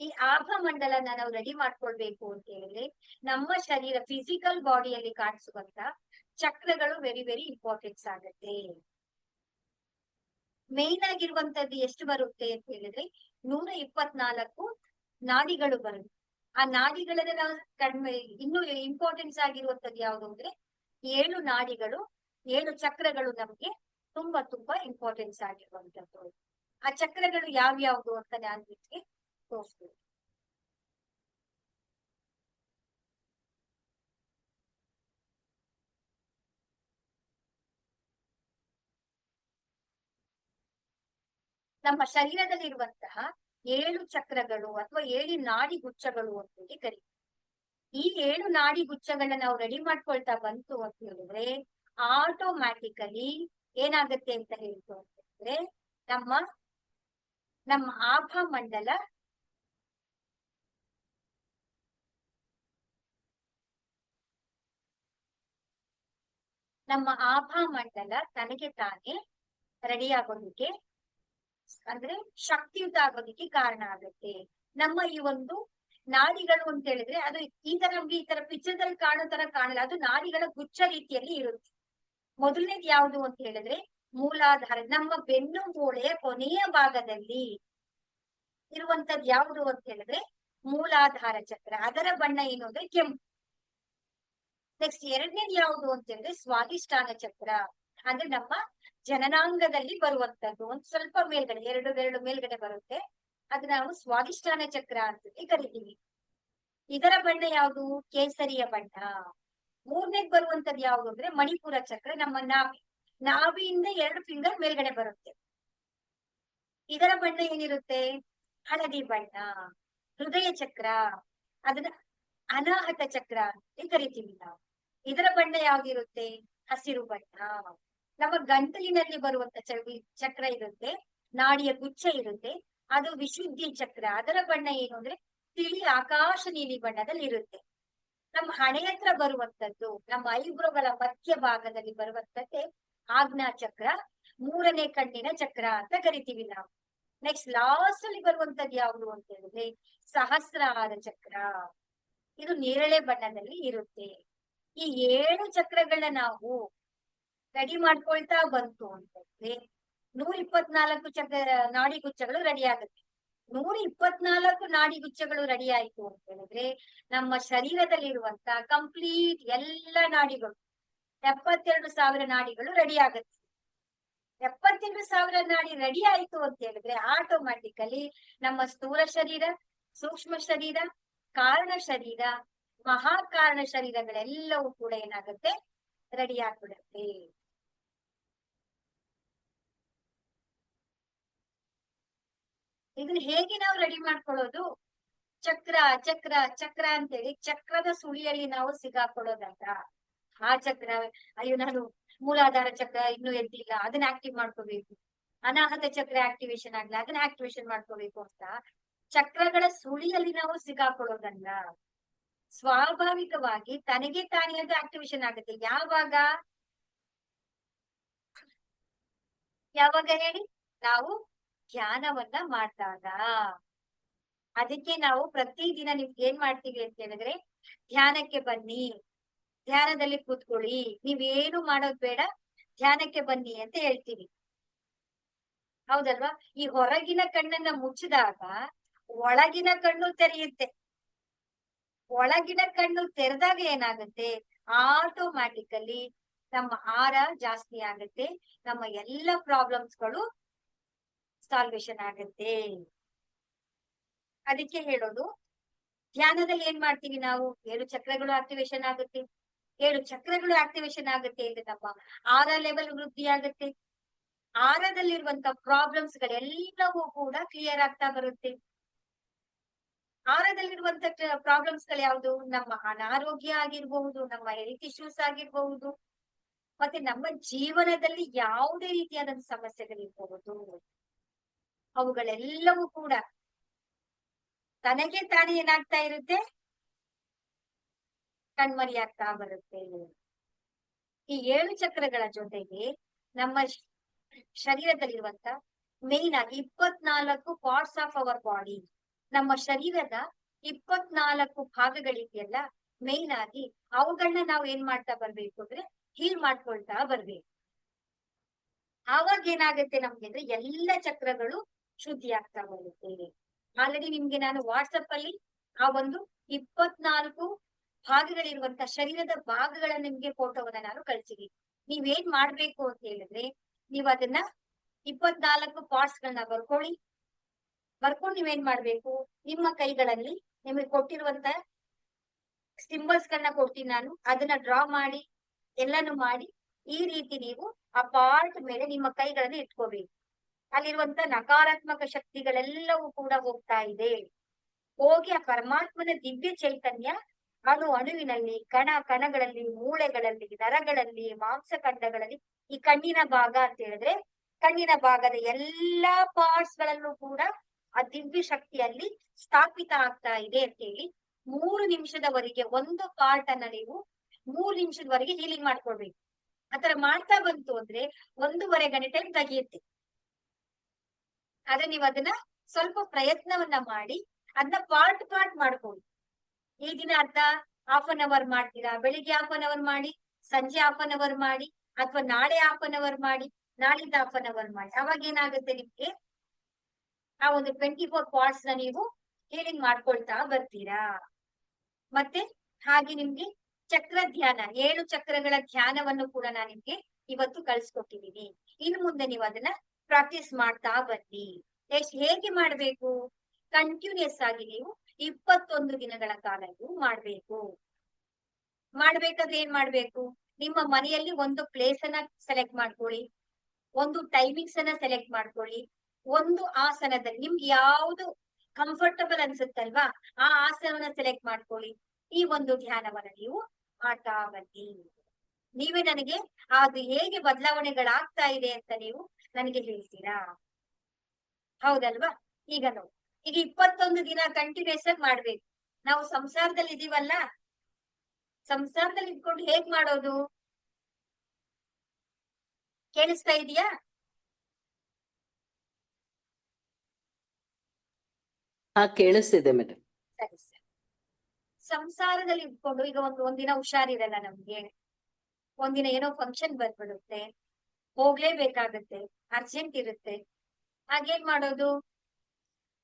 ಈ ಆಭಾ ಮಂಡಲನ ನಾವು ರೆಡಿ ಮಾಡ್ಕೊಳ್ಬೇಕು ಅಂತ ಹೇಳಿದ್ರೆ ನಮ್ಮ ಶರೀರ ಫಿಸಿಕಲ್ ಬಾಡಿಯಲ್ಲಿ ಕಾಣಿಸುವಂತ ಚಕ್ರಗಳು ವೆರಿ ವೆರಿ ಇಂಪಾರ್ಟೆನ್ಸ್ ಆಗುತ್ತೆ. ಮೇನ್ ಆಗಿರುವಂತದ್ದು ಎಷ್ಟು ಬರುತ್ತೆ ಅಂತ ಹೇಳಿದ್ರೆ 124 ನಾಡಿಗಳು ಬರುತ್ತೆ. ಆ ನಾಡಿಗಳನ್ನ ನಾವು ಕಡಿಮೆ, ಇನ್ನು ಇಂಪಾರ್ಟೆನ್ಸ್ ಆಗಿರುವಂತದ್ದು ಯಾವುದು ಅಂದ್ರೆ 7 ನಾಡಿಗಳು, 7 ಚಕ್ರಗಳು ನಮ್ಗೆ ತುಂಬಾ ತುಂಬಾ ಇಂಪಾರ್ಟೆನ್ಸ್ ಆಗಿರುವಂತದ್ದು. ಆ ಚಕ್ರಗಳು ಯಾವ್ಯಾವ್ದು ಅಂತ ನಾನು ನಿಮ್ಗೆ ತೋರಿಸ್ತೀನಿ. ನಮ್ಮ ಶರೀರದಲ್ಲಿರುವಂತಹ 7 ಚಕ್ರಗಳು ಅಥವಾ 7 ನಾಡಿ ಗುಚ್ಛಗಳು ಅಂತ ಹೇಳಿ ಕರೀತೀವಿ. ಈ 7 ನಾಡಿ ಗುಚ್ಛಗಳನ್ನ ನಾವು ರೆಡಿ ಮಾಡ್ಕೊಳ್ತಾ ಬಂತು ಅಂತ ಹೇಳಿದ್ರೆ ಆಟೋಮ್ಯಾಟಿಕಲಿ ಏನಾಗುತ್ತೆ ಅಂತ ಹೇಳ್ತು ಅಂತ ಹೇಳಿದ್ರೆ ನಮ್ಮ ನಮ್ಮ ಆಭಾ ಮಂಡಲ ತನಗೆ ತಾನೇ ರೆಡಿ ಆಗೋದಕ್ಕೆ ಅಂದ್ರೆ ಶಕ್ತಿಯುತ ಆಗೋದಕ್ಕೆ ಕಾರಣ ಆಗುತ್ತೆ. ನಮ್ಮ ಈ ಒಂದು ನಾಡಿಗಳು ಅಂತ ಹೇಳಿದ್ರೆ ಅದು ಈ ತರ ನಮ್ಗೆ ಈ ತರ ಪಿಕ್ಚರ್ದಲ್ಲಿ ಕಾಣೋ ತರ ಕಾಣಲ್ಲ, ಅದು ನಾಡಿಗಳ ಗುಚ್ಛ ರೀತಿಯಲ್ಲಿ ಇರುತ್ತೆ. ಮೊದಲನೇದು ಯಾವುದು ಅಂತ ಹೇಳಿದ್ರೆ ಮೂಲಾಧಾರ, ನಮ್ಮ ಬೆನ್ನು ಮೂಳೆಯ ಕೊನೆಯ ಭಾಗದಲ್ಲಿ ಇರುವಂತದ್ದು ಯಾವುದು ಅಂತ ಹೇಳಿದ್ರೆ ಮೂಲಾಧಾರ ಚಕ್ರ. ಅದರ ಬಣ್ಣ ಏನು ಅಂದ್ರೆ ಕೆಂಪು. ನೆಕ್ಸ್ಟ್ ಎರಡನೇದು ಯಾವುದು ಅಂತ ಹೇಳಿದ್ರೆ ಸ್ವಾಧಿಷ್ಠಾನ ಚಕ್ರ, ಅಂದ್ರೆ ನಮ್ಮ ಜನನಾಂಗದಲ್ಲಿ ಬರುವಂತದ್ದು, ಒಂದ್ ಸ್ವಲ್ಪ ಮೇಲ್ಗಡೆ ಎರಡು ಮೇಲ್ಗಡೆ ಬರುತ್ತೆ, ಅದು ನಾವು ಸ್ವಾಧಿಷ್ಠಾನ ಚಕ್ರ ಅಂತ ಕರಿತೀವಿ. ಇದರ ಬಣ್ಣ ಯಾವುದು? ಕೇಸರಿಯ ಬಣ್ಣ. ಮೂರನೇದು ಬರುವಂತದ್ದು ಯಾವುದು ಅಂದ್ರೆ ಮಣಿಪುರ ಚಕ್ರ, ನಮ್ಮ ನಾಭಿಯಿಂದ 2 ಫಿಂಗರ್ ಮೇಲ್ಗಡೆ ಬರುತ್ತೆ. ಇದರ ಬಣ್ಣ ಏನಿರುತ್ತೆ? ಹಳದಿ ಬಣ್ಣ. ಹೃದಯ ಚಕ್ರ, ಅದನ್ನ ಅನಾಹತ ಚಕ್ರ ಅಂತ ಕರಿತೀವಿ ನಾವು. ಇದರ ಬಣ್ಣ ಯಾವ್ದಿರುತ್ತೆ? ಹಸಿರು ಬಣ್ಣ. ನಮ್ಮ ಗಂಟಲಿನಲ್ಲಿ ಬರುವಂತ ಚಕ್ರ ಇರುತ್ತೆ, ನಾಡಿಯ ಗುಚ್ಛ ಇರುತ್ತೆ, ಅದು ವಿಶುದ್ಧಿ ಚಕ್ರ. ಅದರ ಬಣ್ಣ ಏನು ಅಂದ್ರೆ ತಿಳಿ ಆಕಾಶ ನೀಲಿ ಬಣ್ಣದಲ್ಲಿ ಇರುತ್ತೆ. ನಮ್ಮ ಹಣೆ ಹತ್ರ ಬರುವಂತದ್ದು, ನಮ್ಮ ಐಬ್ರೋಗಳ ಮಧ್ಯ ಭಾಗದಲ್ಲಿ ಬರುವಂತದ್ದೇ ಆಜ್ಞಾ ಚಕ್ರ, ಮೂರನೇ ಕಣ್ಣಿನ ಚಕ್ರ ಅಂತ ಕರಿತೀವಿ ನಾವು. ನೆಕ್ಸ್ಟ್ ಲಾಸ್ಟ್ ಅಲ್ಲಿ ಬರುವಂತದ್ದು ಯಾವುದು ಅಂತ ಹೇಳಿದ್ರೆ ಸಹಸ್ರಾರ ಚಕ್ರ, ಇದು ನೇರಳೆ ಬಣ್ಣದಲ್ಲಿ ಇರುತ್ತೆ. ಈ 7 ಚಕ್ರಗಳನ್ನ ನಾವು ರೆಡಿ ಮಾಡ್ಕೊಳ್ತಾ ಬಂತು ಅಂತಂದ್ರೆ 124 ನಾಡಿ ಗುಚ್ಛಗಳು ರೆಡಿ ಆಗುತ್ತೆ. 124 ನಾಡಿ ಗುಚ್ಛಗಳು ರೆಡಿ ಆಯ್ತು ಅಂತ ಹೇಳಿದ್ರೆ ನಮ್ಮ ಶರೀರದಲ್ಲಿರುವಂತ ಕಂಪ್ಲೀಟ್ ಎಲ್ಲ ನಾಡಿಗಳು 72,000 ನಾಡಿಗಳು ರೆಡಿ ಆಗುತ್ತೆ. 72,000 ನಾಡಿ ರೆಡಿ ಆಯ್ತು ಅಂತ ಹೇಳಿದ್ರೆ ಆಟೋಮ್ಯಾಟಿಕಲಿ ನಮ್ಮ ಸ್ಥೂಲ ಶರೀರ, ಸೂಕ್ಷ್ಮ ಶರೀರ, ಕಾರಣ ಶರೀರ, ಮಹಾಕಾರಣ ಶರೀರಗಳೆಲ್ಲವೂ ಕೂಡ ಏನಾಗುತ್ತೆ? ರೆಡಿ ಆಗ್ಬಿಡುತ್ತೆ. ಇದನ್ನ ಹೇಗೆ ನಾವು ರೆಡಿ ಮಾಡ್ಕೊಳ್ಳೋದು? ಚಕ್ರ ಚಕ್ರ ಚಕ್ರ ಅಂತೇಳಿ ಚಕ್ರದ ಸುಳಿಯಲ್ಲಿ ನಾವು ಸಿಗಾಕೊಳ್ಳೋದಲ್ಲ. ಆ ಚಕ್ರ, ಅಯ್ಯೋ ನಾನು ಮೂಲಾಧಾರ ಚಕ್ರ ಇನ್ನೂ ಎದ್ದಿಲ್ಲ, ಅದನ್ನ ಆಕ್ಟಿವ್ ಮಾಡ್ಕೋಬೇಕು, ಅನಾಹತ ಚಕ್ರ ಆಕ್ಟಿವೇಶನ್ ಆಗ್ಲಿ, ಅದನ್ನ ಆಕ್ಟಿವೇಶನ್ ಮಾಡ್ಕೋಬೇಕು ಅಂತ ಚಕ್ರಗಳ ಸುಳಿಯಲ್ಲಿ ನಾವು ಸಿಗಾಕೊಳ್ಳೋದಲ್ಲ. ಸ್ವಾಭಾವಿಕವಾಗಿ ತನಗೆ ತಾನೇ ಅದು ಆಕ್ಟಿವೇಶನ್ ಆಗುತ್ತೆ. ಯಾವಾಗ ಹೇಳಿ? ನಾವು ಧ್ಯಾನವನ್ನ ಮಾಡಿದಾಗ. ಅದಕ್ಕೆ ನಾವು ಪ್ರತಿದಿನ ನಿಮ್ಗೆ ಏನ್ ಮಾಡ್ತೀವಿ ಅಂತ ಹೇಳಿದ್ರೆ ಧ್ಯಾನಕ್ಕೆ ಬನ್ನಿ, ಧ್ಯಾನದಲ್ಲಿ ಕೂತ್ಕೊಳ್ಳಿ, ನೀವೇನು ಮಾಡೋದ್ ಬೇಡ, ಧ್ಯಾನಕ್ಕೆ ಬನ್ನಿ ಅಂತ ಹೇಳ್ತೀವಿ, ಹೌದಲ್ವಾ? ಈ ಹೊರಗಿನ ಕಣ್ಣನ್ನ ಮುಚ್ಚಿದಾಗ ಒಳಗಿನ ಕಣ್ಣು ತೆರೆಯುತ್ತೆ. ಒಳಗಿನ ಕಣ್ಣು ತೆರೆದಾಗ ಏನಾಗುತ್ತೆ? ಆಟೋಮ್ಯಾಟಿಕಲಿ ನಮ್ಮ ಆರ ಜಾಸ್ತಿ ಆಗುತ್ತೆ, ನಮ್ಮ ಎಲ್ಲ ಪ್ರಾಬ್ಲಮ್ಸ್ಗಳು ಸಾಲ್ವೇಶನ್ ಆಗುತ್ತೆ. ಅದಕ್ಕೆ ಹೇಳೋದು, ಧ್ಯಾನದಲ್ಲಿ ಏನ್ ಮಾಡ್ತೀವಿ ನಾವು, 7 ಚಕ್ರಗಳು ಆಕ್ಟಿವೇಶನ್ ಆಗುತ್ತೆ. 7 ಚಕ್ರಗಳು ಆಕ್ಟಿವೇಶನ್ ಆಗುತ್ತೆ ಅಂದ್ರೆ ನಮ್ಮ ಆರ ಲೆವೆಲ್ ವೃದ್ಧಿ ಆಗುತ್ತೆ. ಆರದಲ್ಲಿರುವಂತ ಪ್ರಾಬ್ಲಮ್ಸ್ ಗಳೆಲ್ಲವೂ ಕೂಡ ಕ್ಲಿಯರ್ ಆಗ್ತಾ ಬರುತ್ತೆ. ಆರದಲ್ಲಿರುವಂತ ಪ್ರಾಬ್ಲಮ್ಸ್ ಗಳು ಯಾವುದು, ನಮ್ಮ ಅನಾರೋಗ್ಯ ಆಗಿರ್ಬಹುದು, ನಮ್ಮ ಹೆಲ್ತ್ ಇಶ್ಯೂಸ್ ಆಗಿರ್ಬಹುದು, ಮತ್ತೆ ನಮ್ಮ ಜೀವನದಲ್ಲಿ ಯಾವುದೇ ರೀತಿಯಾದಂತ ಸಮಸ್ಯೆಗಳಿರ್ಬಹುದು, ಅವುಗಳೆಲ್ಲವೂ ಕೂಡ ತನಗೆ ತಾನೇ ಏನಾಗ್ತಾ ಇರುತ್ತೆ, ಕಣ್ಮರೆಯಾಗ್ತಾ ಬರುತ್ತೆ. ಈ 7 ಚಕ್ರಗಳ ಜೊತೆಗೆ ನಮ್ಮ ಶರೀರದಲ್ಲಿರುವಂತ ಮೇನ್ ಆಗಿ 24 ಪಾರ್ಟ್ಸ್ ಆಫ್ ಅವರ್ ಬಾಡಿ, ನಮ್ಮ ಶರೀರದ 24 ಭಾಗಗಳಿದೆಯಲ್ಲ, ಮೇನ್ ಆಗಿ ಅವುಗಳನ್ನ ನಾವು ಏನ್ ಮಾಡ್ತಾ ಬರ್ಬೇಕು ಅಂದ್ರೆ ಹೀಲ್ ಮಾಡ್ಕೊಳ್ತಾ ಬರ್ಬೇಕು. ಆವಾಗ ಏನಾಗುತ್ತೆ ನಮ್ಗೆ ಅಂದ್ರೆ ಎಲ್ಲ ಚಕ್ರಗಳು ಶುದ್ಧಿ ಆಗ್ತಾ ಬರುತ್ತೆ. ಆಲ್ರೆಡಿ ನಿಮ್ಗೆ ನಾನು ವಾಟ್ಸಪ್ ಅಲ್ಲಿ ಆ ಒಂದು 24 ಭಾಗಗಳಿರುವಂತ ಶರೀರದ ಭಾಗಗಳನ್ನ ನಿಮ್ಗೆ ಫೋಟೋವನ್ನ ನಾನು ಕಳ್ಸಿದೀನಿ. ನೀವೇನ್ ಮಾಡ್ಬೇಕು ಅಂತ ಹೇಳಿದ್ರೆ, ನೀವ್ ಅದನ್ನ 24 ಪಾರ್ಟ್ಸ್ ಗಳನ್ನ ಬರ್ಕೊಂಡು ನೀವೇನ್ ಮಾಡ್ಬೇಕು, ನಿಮ್ಮ ಕೈಗಳಲ್ಲಿ ನಿಮಗೆ ಕೊಟ್ಟಿರುವಂತ ಸಿಂಬಲ್ಸ್ ಗಳನ್ನ ಕೊಡ್ತೀನಿ ನಾನು, ಅದನ್ನ ಡ್ರಾ ಮಾಡಿ ಎಲ್ಲಾನು ಮಾಡಿ ಈ ರೀತಿ ನೀವು ಆ ಪಾರ್ಟ್ ಮೇಲೆ ನಿಮ್ಮ ಕೈಗಳನ್ನು ಇಟ್ಕೋಬೇಕು. ಅಲ್ಲಿರುವಂತ ನಕಾರಾತ್ಮಕ ಶಕ್ತಿಗಳೆಲ್ಲವೂ ಕೂಡ ಹೋಗ್ತಾ ಇದೆ. ಹೋಗಿ ಆ ಪರಮಾತ್ಮನ ದಿವ್ಯ ಚೈತನ್ಯ ಅಣುವಿನಲ್ಲಿ, ಕಣಗಳಲ್ಲಿ, ಮೂಳೆಗಳಲ್ಲಿ, ನರಗಳಲ್ಲಿ, ಮಾಂಸಖಂಡಗಳಲ್ಲಿ, ಈ ಕಣ್ಣಿನ ಭಾಗ ಅಂತ ಹೇಳಿದ್ರೆ ಕಣ್ಣಿನ ಭಾಗದ ಎಲ್ಲಾ ಪಾರ್ಟ್ಸ್ ಗಳಲ್ಲೂ ಕೂಡ ಆ ದಿವ್ಯ ಶಕ್ತಿಯಲ್ಲಿ ಸ್ಥಾಪಿತ ಆಗ್ತಾ ಇದೆ ಅಂತ ಹೇಳಿ 3 ನಿಮಿಷದವರೆಗೆ ಒಂದು ಪಾರ್ಟ್ ಅನ್ನ ನೀವು 3 ನಿಮಿಷದವರೆಗೆ ಹೀಲಿಂಗ್ ಮಾಡ್ಕೊಳ್ಬೇಕು. ಆತರ ಮಾಡ್ತಾ ಬಂತು ಅಂದ್ರೆ 1.5 ಗಂಟೆ ಟೈಮ್ ತೆಗಿಯುತ್ತೆ. ಆದ್ರೆ ನೀವು ಅದನ್ನ ಸ್ವಲ್ಪ ಪ್ರಯತ್ನವನ್ನ ಮಾಡಿ ಅದನ್ನ ಪಾರ್ಟ್ ಮಾಡ್ಕೊಳ್ಳಿ. ಈ ದಿನ ಅರ್ಧ ಹಾಫ್ ಅನ್ ಅವರ್ ಮಾಡ್ತೀರಾ, ಬೆಳಿಗ್ಗೆ ಹಾಫ್ ಅನ್ ಅವರ್ ಮಾಡಿ, ಸಂಜೆ ಹಾಫ್ ಅನ್ ಅವರ್ ಮಾಡಿ, ಅಥವಾ ನಾಳೆ ಹಾಫ್ ಅನ್ ಅವರ್ ಮಾಡಿ, ನಾಳಿದ್ದು ಹಾಫ್ ಅನ್ ಅವರ್ ಮಾಡಿ. ಅವಾಗ ಏನಾಗುತ್ತೆ, ನಿಮ್ಗೆ ಆ ಒಂದು 24 ಪಾರ್ಟ್ಸ್ ನ ನೀವು ಹೀಲಿಂಗ್ ಮಾಡ್ಕೊಳ್ತಾ ಬರ್ತೀರಾ. ಮತ್ತೆ ಹಾಗೆ ನಿಮ್ಗೆ ಚಕ್ರ ಧ್ಯಾನ, 7 ಚಕ್ರಗಳ ಧ್ಯಾನವನ್ನು ಕೂಡ ನಾನು ನಿಮ್ಗೆ ಇವತ್ತು ಕಳ್ಸಿಕೊಟ್ಟಿದ್ದೀನಿ. ಇನ್ನು ಮುಂದೆ ನೀವು ಅದನ್ನ ಪ್ರಾಕ್ಟೀಸ್ ಮಾಡ್ತಾ ಬನ್ನಿ. ಹೇಗೆ ಮಾಡ್ಬೇಕು, ಕಂಟಿನ್ಯೂಸ್ ಆಗಿ ನೀವು 21 ದಿನಗಳ ಕಾಲ ನೀವು ಮಾಡ್ಬೇಕು. ಮಾಡ್ಬೇಕಾದ್ರೆ ಏನ್ ಮಾಡ್ಬೇಕು, ನಿಮ್ಮ ಮನೆಯಲ್ಲಿ ಒಂದು ಪ್ಲೇಸ್ ಅನ್ನ ಸೆಲೆಕ್ಟ್ ಮಾಡ್ಕೊಳ್ಳಿ, ಒಂದು ಟೈಮಿಂಗ್ಸ್ ಅನ್ನ ಸೆಲೆಕ್ಟ್ ಮಾಡ್ಕೊಳ್ಳಿ, ಒಂದು ಆಸನದಲ್ಲಿ ನಿಮ್ಗೆ ಯಾವ್ದು ಕಂಫರ್ಟಬಲ್ ಅನ್ಸುತ್ತಲ್ವಾ ಆ ಆಸನವನ್ನ ಸೆಲೆಕ್ಟ್ ಮಾಡ್ಕೊಳ್ಳಿ. ಈ ಒಂದು ಧ್ಯಾನವನ್ನ ನೀವು ಮಾಡ್ತಾ ಬನ್ನಿ. ನೀವೇ ನನಗೆ ಅದು ಹೇಗೆ ಬದಲಾವಣೆಗಳಾಗ್ತಾ ಇದೆ ಅಂತ ನೀವು ನನಗೆ ಹೇಳ್ತೀರಾ, ಹೌದಲ್ವಾ? ಈಗ ನೋಡಿ, ಈಗ 21 ದಿನ ಕಂಟಿನ್ಯೂಸ್ ಆಗಿ ಮಾಡ್ಬೇಕು. ನಾವು ಸಂಸಾರದಲ್ಲಿ ಇದೀವಲ್ಲ, ಸಂಸಾರದಲ್ಲಿ ಇದ್ಕೊಂಡು ಹೇಗ್ ಮಾಡೋದು, ಕೇಳಿಸ್ತಾ ಇದೀಯಾ? ಹಾ, ಕೇಳಿಸ್ತಿದೆ ಮೇಡಮ್. ಸರಿ ಸರಿ. ಸಂಸಾರದಲ್ಲಿ ಇದ್ಕೊಂಡು ಈಗ ಒಂದಿನ ಹುಷಾರಿರಲ್ಲ ನಮ್ಗೆ, ಒಂದಿನ ಏನೋ ಫಂಕ್ಷನ್ ಬಂದ್ಬಿಡುತ್ತೆ, ಹೋಗ್ಲೇಬೇಕಾಗತ್ತೆ, ಅರ್ಜೆಂಟ್ ಇರುತ್ತೆ. ಹಾಗೇನ್ ಮಾಡೋದು,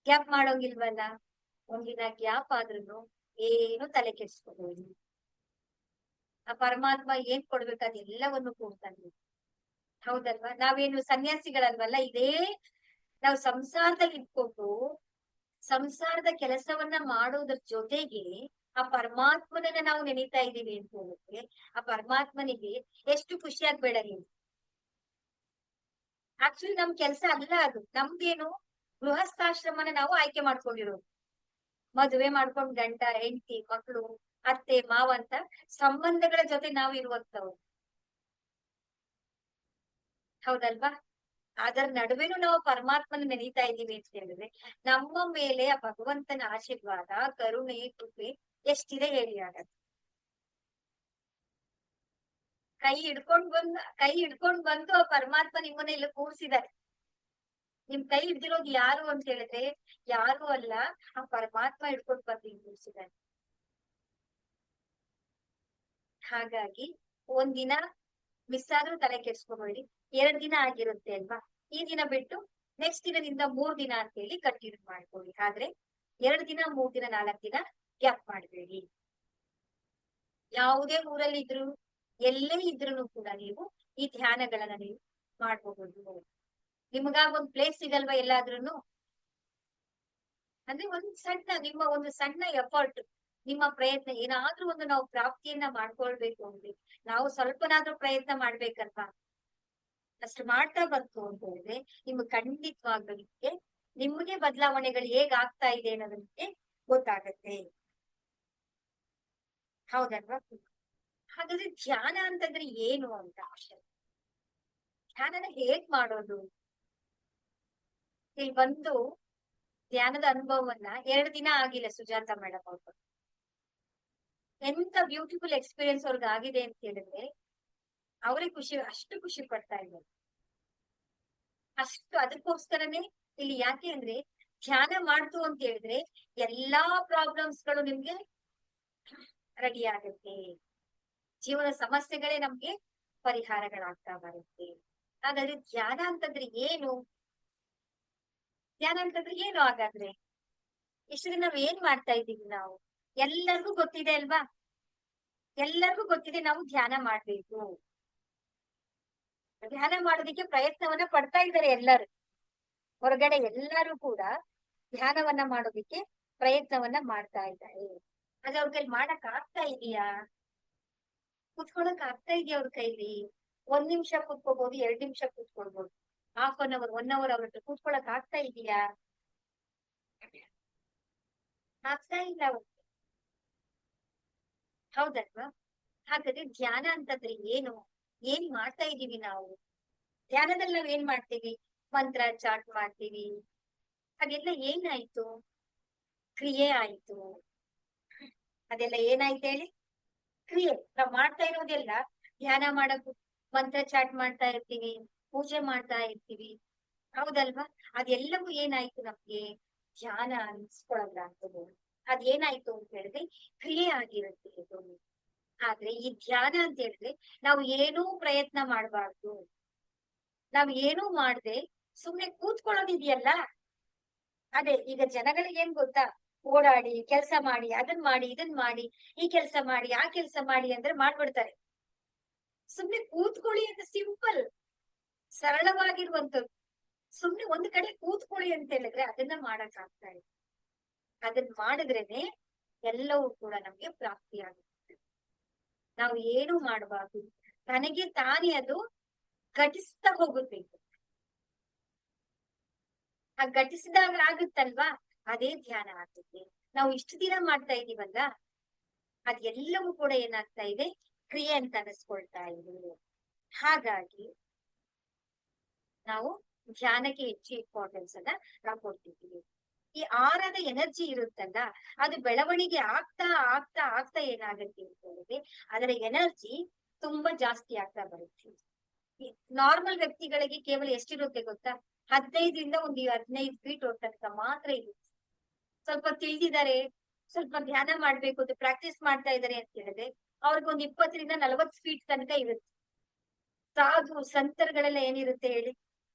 ಗ್ಯಾಪ್ ಮಾಡೋಂಗಿಲ್ವಲ್ಲ. ಒಂದಿನ ಗ್ಯಾಪ್ ಆದ್ರೂ ಏನು ತಲೆ ಕೆಡ್ಸ್ಕೋಬಹುದು. ಆ ಪರಮಾತ್ಮ ಏನ್ ಕೊಡ್ಬೇಕಾದ ಎಲ್ಲವನ್ನು ಕೊಡ್ತಾನೆ, ಹೌದಲ್ವಾ? ನಾವೇನು ಸನ್ಯಾಸಿಗಳಲ್ವಲ್ಲ, ಇದೇ ನಾವು ಸಂಸಾರದಲ್ಲಿ ಇಟ್ಕೊಂಡು ಸಂಸಾರದ ಕೆಲಸವನ್ನ ಮಾಡೋದ್ರ ಜೊತೆಗೆ ಆ ಪರಮಾತ್ಮನನ್ನ ನಾವು ನೆನೀತಾ ಇದೀವಿ ಅಂತ ಹೇಳಿದ್ರೆ ಆ ಪರಮಾತ್ಮನಿಗೆ ಎಷ್ಟು ಖುಷಿ ಆಗ್ಬೇಡ ನೀವು. ಆಕ್ಚುಲಿ ನಮ್ ಕೆಲ್ಸ ಅಲ್ಲ ಅದು, ನಮ್ದೇನು ಗೃಹಸ್ಥಾಶ್ರಮನ ನಾವು ಆಯ್ಕೆ ಮಾಡ್ಕೊಂಡಿರೋದು. ಮದುವೆ ಮಾಡ್ಕೊಂಡ್ ಗಂಡ ಹೆಂಡತಿ ಮಕ್ಕಳು ಅತ್ತೆ ಮಾವ ಅಂತ ಸಂಬಂಧಗಳ ಜೊತೆ ನಾವು ಇರುವಂತವ್ರು, ಹೌದಲ್ವಾ? ಅದರ ನಡುವೆನೂ ನಾವು ಪರಮಾತ್ಮನ ನೆನೀತಾ ಇದ್ದೀವಿ ಅಂತ ಹೇಳಿದ್ರೆ ನಮ್ಮ ಮೇಲೆ ಆ ಭಗವಂತನ ಆಶೀರ್ವಾದ, ಕರುಣೆ, ಕೃಪೆ ಎಷ್ಟಿದೆ ಹೇಳಿ. ಆಗತ್ತೆ ಕೈ ಹಿಡ್ಕೊಂಡ್ ಬಂದು ಆ ಪರಮಾತ್ಮ ನಿಮ್ಮನ್ನ ಇಲ್ಲಿ ಕೂರ್ಸಿದ್ದಾರೆ. ನಿಮ್ ಕೈ ಹಿಡ್ದಿರೋದು ಯಾರು ಅಂತ ಹೇಳಿದ್ರೆ ಯಾರು ಅಲ್ಲ, ಆ ಪರಮಾತ್ಮ ಹಿಡ್ಕೊಂಡ್ ಬಂದು ಇಲ್ಲಿ ಕೂರ್ಸಿದ್ದಾರೆ. ಹಾಗಾಗಿ ಒಂದಿನ ಮಿಸ್ ಆದ್ರೂ ತಲೆ ಕೆಡ್ಸ್ಕೊಬೇಡಿ. 2 ದಿನ ಆಗಿರುತ್ತೆ ಅಲ್ವಾ, ಈ ದಿನ ಬಿಟ್ಟು ನೆಕ್ಸ್ಟ್ ದಿನದಿಂದ 3 ದಿನ ಅಂತ ಹೇಳಿ ಕಂಟಿನ್ಯೂ ಮಾಡ್ಕೊಳ್ಳಿ. ಆದ್ರೆ 2 ದಿನ 3 ದಿನ 4 ದಿನ ಗ್ಯಾಪ್ ಮಾಡಬೇಡಿ. ಯಾವುದೇ ಊರಲ್ಲಿ ಇದ್ರು ಎಲ್ಲೇ ಇದ್ರು ಕೂಡ ನೀವು ಈ ಧ್ಯಾನಗಳನ್ನ ನೀವು ಮಾಡಬಹುದು. ನಿಮ್ಗಾಗ ಒಂದ್ ಪ್ಲೇಸ್ ಸಿಗಲ್ವಾ ಎಲ್ಲಾದ್ರೂನು? ಅಂದ್ರೆ ನಿಮ್ಮ ಒಂದು ಸಣ್ಣ ಎಫರ್ಟ್, ನಿಮ್ಮ ಪ್ರಯತ್ನ ಏನಾದ್ರೂ ಒಂದು ನಾವು ಪ್ರಾಪ್ತಿಯನ್ನ ಮಾಡ್ಕೊಳ್ಬೇಕು ಅಂದ್ರೆ ನಾವು ಸ್ವಲ್ಪನಾದ್ರೂ ಪ್ರಯತ್ನ ಮಾಡ್ಬೇಕಲ್ವಾ? ಅಷ್ಟು ಮಾಡ್ತಾ ಬಂತು ಅಂತ ಹೇಳಿದ್ರೆ ನಿಮ್ಗೆ ಖಂಡಿತವಾಗ್ಲೂ ನಿಮ್ಗೆ ಬದಲಾವಣೆಗಳು ಹೇಗ್ ಆಗ್ತಾ ಇದೆ ಅನ್ನೋದಕ್ಕೆ ಗೊತ್ತಾಗತ್ತೆ. ಹೌದಲ್ವಾ? ಹಾಗಾದ್ರೆ ಧ್ಯಾನ ಅಂತಂದ್ರೆ ಏನು ಅಂತ ಅಷ್ಟೇ. ಧ್ಯಾನನ ಹೇಗ್ ಮಾಡೋದು? ಇಲ್ಲಿ ಬಂದು ಧ್ಯಾನದ ಅನುಭವವನ್ನ 2 ದಿನ ಆಗಿಲ್ಲ ಸುಜಾತ ಮೇಡಮ್ ಅವ್ರು. ಎಂತ ಬ್ಯೂಟಿಫುಲ್ ಎಕ್ಸ್ಪೀರಿಯನ್ಸ್ ಅವ್ರಿಗೆ ಆಗಿದೆ ಅಂತ ಹೇಳಿದ್ರೆ ಅವರೇ ಅಷ್ಟು ಖುಷಿ ಪಡ್ತಾ ಇದ್ದಾರೆ. ಅಷ್ಟು ಅದಕ್ಕೋಸ್ಕರನೇ ಇಲ್ಲಿ ಯಾಕೆ ಅಂದ್ರೆ ಧ್ಯಾನ ಮಾಡ್ತು ಅಂತ ಹೇಳಿದ್ರೆ ಎಲ್ಲಾ ಪ್ರಾಬ್ಲಮ್ಸ್ ಗಳು ನಿಮ್ಗೆ ರೆಡಿ ಆಗುತ್ತೆ. ಜೀವನ ಸಮಸ್ಯೆಗಳೇ ನಮ್ಗೆ ಪರಿಹಾರಗಳಾಗ್ತಾ ಬರುತ್ತೆ. ಹಾಗಾದ್ರೆ ಧ್ಯಾನ ಅಂತಂದ್ರೆ ಏನು? ಧ್ಯಾನ ಅಂತಂದ್ರೆ ಏನು ಹಾಗಾದ್ರೆ? ಇಷ್ಟು ದಿನ ನಾವ್ ಏನ್ ಮಾಡ್ತಾ ಇದ್ದೀವಿ ನಾವು? ಎಲ್ಲರಿಗೂ ಗೊತ್ತಿದೆ ಅಲ್ವಾ? ಎಲ್ಲರಿಗೂ ಗೊತ್ತಿದೆ ನಾವು ಧ್ಯಾನ ಮಾಡ್ಬೇಕು. ಧ್ಯಾನ ಮಾಡೋದಿಕ್ಕೆ ಪ್ರಯತ್ನವನ್ನ ಪಡ್ತಾ ಇದ್ದಾರೆ ಎಲ್ಲರೂ. ಹೊರಗಡೆ ಎಲ್ಲರೂ ಕೂಡ ಧ್ಯಾನವನ್ನ ಮಾಡೋದಿಕ್ಕೆ ಪ್ರಯತ್ನವನ್ನ ಮಾಡ್ತಾ ಇದ್ದಾರೆ. ಆದ್ರೆ ಅವ್ರ ಕೈಲಿ ಮಾಡಕ್ ಆಗ್ತಾ ಇದೆಯಾ? ಕುತ್ಕೊಳಕ್ ಆಗ್ತಾ ಇದೆಯಾ ಅವ್ರ ಕೈಲಿ? 1 ನಿಮಿಷ ಕೂತ್ಕೋಬಹುದು, 2 ನಿಮಿಷ ಕೂತ್ಕೊಳ್ಬಹುದು, ಹಾಫ್ ಅನ್ ಅವರ್, 1 ಅವರ್ ಅವ್ರ ಕೂತ್ಕೊಳಕ್ ಆಗ್ತಾ ಇದೆಯಾ? ಆಗ್ತಾ ಇಲ್ಲ ಅವ್ರಿಗೆ. ಹೌದಲ್ವಾ? ಹಾಗಾದ್ರೆ ಧ್ಯಾನ ಅಂತಂದ್ರೆ ಏನು? ಏನ್ ಮಾಡ್ತಾ ಇದೀವಿ ನಾವು? ಧ್ಯಾನದಲ್ಲಿ ನಾವ್ ಏನ್ ಮಾಡ್ತೀವಿ? ಮಂತ್ರ ಚಾಟ್ ಮಾಡ್ತೀವಿ. ಅದೆಲ್ಲ ಏನಾಯ್ತು? ಕ್ರಿಯೆ ಆಯ್ತು. ಅದೆಲ್ಲ ಏನಾಯ್ತು ಹೇಳಿ? ಕ್ರಿಯೆ. ನಾವ್ ಮಾಡ್ತಾ ಇರೋದೆಲ್ಲ ಧ್ಯಾನ ಮಾಡಕ್ ಮಂತ್ರ ಚಾಟ್ ಮಾಡ್ತಾ ಇರ್ತೀವಿ, ಪೂಜೆ ಮಾಡ್ತಾ ಇರ್ತೀವಿ, ಹೌದಲ್ವಾ? ಅದೆಲ್ಲವೂ ಏನಾಯ್ತು ನಮ್ಗೆ? ಧ್ಯಾನ ಅನ್ಸ್ಕೊಳಲ್ಲ ಅಂತದ್ದು. ಅದೇನಾಯ್ತು ಅಂತ ಹೇಳಿದ್ರೆ ಕ್ರಿಯೆ ಆಗಿರುತ್ತೆ ಇದು. ಆದ್ರೆ ಈ ಧ್ಯಾನ ಅಂತ ಹೇಳಿದ್ರೆ ನಾವು ಏನೂ ಪ್ರಯತ್ನ ಮಾಡಬಾರ್ದು. ನಾವ್ ಏನೂ ಮಾಡ್ದೆ ಸುಮ್ನೆ ಕೂತ್ಕೊಳ್ಳೋದಿದೆಯಲ್ಲ, ಅದೇ ಈಗ ಜನಗಳಿಗೆ ಏನ್ ಗೊತ್ತಾ? ಓಡಾಡಿ ಕೆಲಸ ಮಾಡಿ, ಅದನ್ ಮಾಡಿ, ಇದನ್ ಮಾಡಿ, ಈ ಕೆಲಸ ಮಾಡಿ, ಆ ಕೆಲಸ ಮಾಡಿ ಅಂದ್ರೆ ಮಾಡ್ಬಿಡ್ತಾರೆ. ಸುಮ್ನೆ ಕೂತ್ಕೊಳ್ಳಿ ಅಂತ ಸಿಂಪಲ್, ಸರಳವಾಗಿರುವಂತದ್ದು. ಸುಮ್ನೆ ಒಂದ್ ಕಡೆ ಕೂತ್ಕೊಳ್ಳಿ ಅಂತ ಹೇಳಿದ್ರೆ ಅದನ್ನ ಮಾಡಕ್ ಆಗ್ತಾ ಇದೆ. ಅದನ್ನ ಮಾಡಿದ್ರೇನೆ ಎಲ್ಲವೂ ಕೂಡ ನಮ್ಗೆ ಪ್ರಾಪ್ತಿಯಾಗುತ್ತೆ. ನಾವು ಏನು ಮಾಡಬಾರ್ದು, ತನಗೆ ತಾನೇ ಅದು ಘಟಿಸ್ತಾ ಹೋಗುತ್ತೆ. ಆ ಘಟಿಸಿದಾಗ ಆಗುತ್ತಲ್ವಾ, ಅದೇ ಧ್ಯಾನ ಆಗುತ್ತೆ. ನಾವು ಇಷ್ಟು ದಿನ ಮಾಡ್ತಾ ಇದೀವಲ್ಲ, ಅದೆಲ್ಲವೂ ಕೂಡ ಏನಾಗ್ತಾ ಇದೆ? ಕ್ರಿಯೆ ಅಂತ ಅನಿಸ್ಕೊಳ್ತಾ ಇದೆ. ಹಾಗಾಗಿ ನಾವು ಧ್ಯಾನಕ್ಕೆ ಹೆಚ್ಚು ಇಂಪಾರ್ಟೆನ್ಸ್ ಅನ್ನ ನಾವು ಕೊಡ್ತಿದ್ದೀವಿ. ಈ ಆರದ ಎನರ್ಜಿ ಇರುತ್ತಲ್ಲ, ಅದು ಬೆಳವಣಿಗೆ ಆಗ್ತಾ ಆಗ್ತಾ ಆಗ್ತಾ ಏನಾಗುತ್ತೆ ಅಂತ ಹೇಳಿದ್ರೆ ಅದರ ಎನರ್ಜಿ ತುಂಬಾ ಜಾಸ್ತಿ ಆಗ್ತಾ ಬರುತ್ತೆ. ನಾರ್ಮಲ್ ವ್ಯಕ್ತಿಗಳಿಗೆ ಕೇವಲ ಎಷ್ಟಿರುತ್ತೆ ಗೊತ್ತಾ? 15ರಿಂದ ಒಂದು 15 ಫೀಟ್ ತನಕ ಮಾತ್ರ ಇರುತ್ತೆ. ಸ್ವಲ್ಪ ತಿಳಿದಿದ್ದಾರೆ, ಸ್ವಲ್ಪ ಧ್ಯಾನ ಮಾಡ್ಬೇಕು ಅಂತ ಪ್ರಾಕ್ಟೀಸ್ ಮಾಡ್ತಾ ಇದಾರೆ ಅಂತ ಹೇಳಿದ್ರೆ ಅವ್ರಿಗೊಂದು 20ರಿಂದ 40 ಫೀಟ್ ತನಕ ಇರುತ್ತೆ. ಸಾಧು ಸಂತರುಗಳೆಲ್ಲ ಏನಿರುತ್ತೆ ಹೇಳಿ?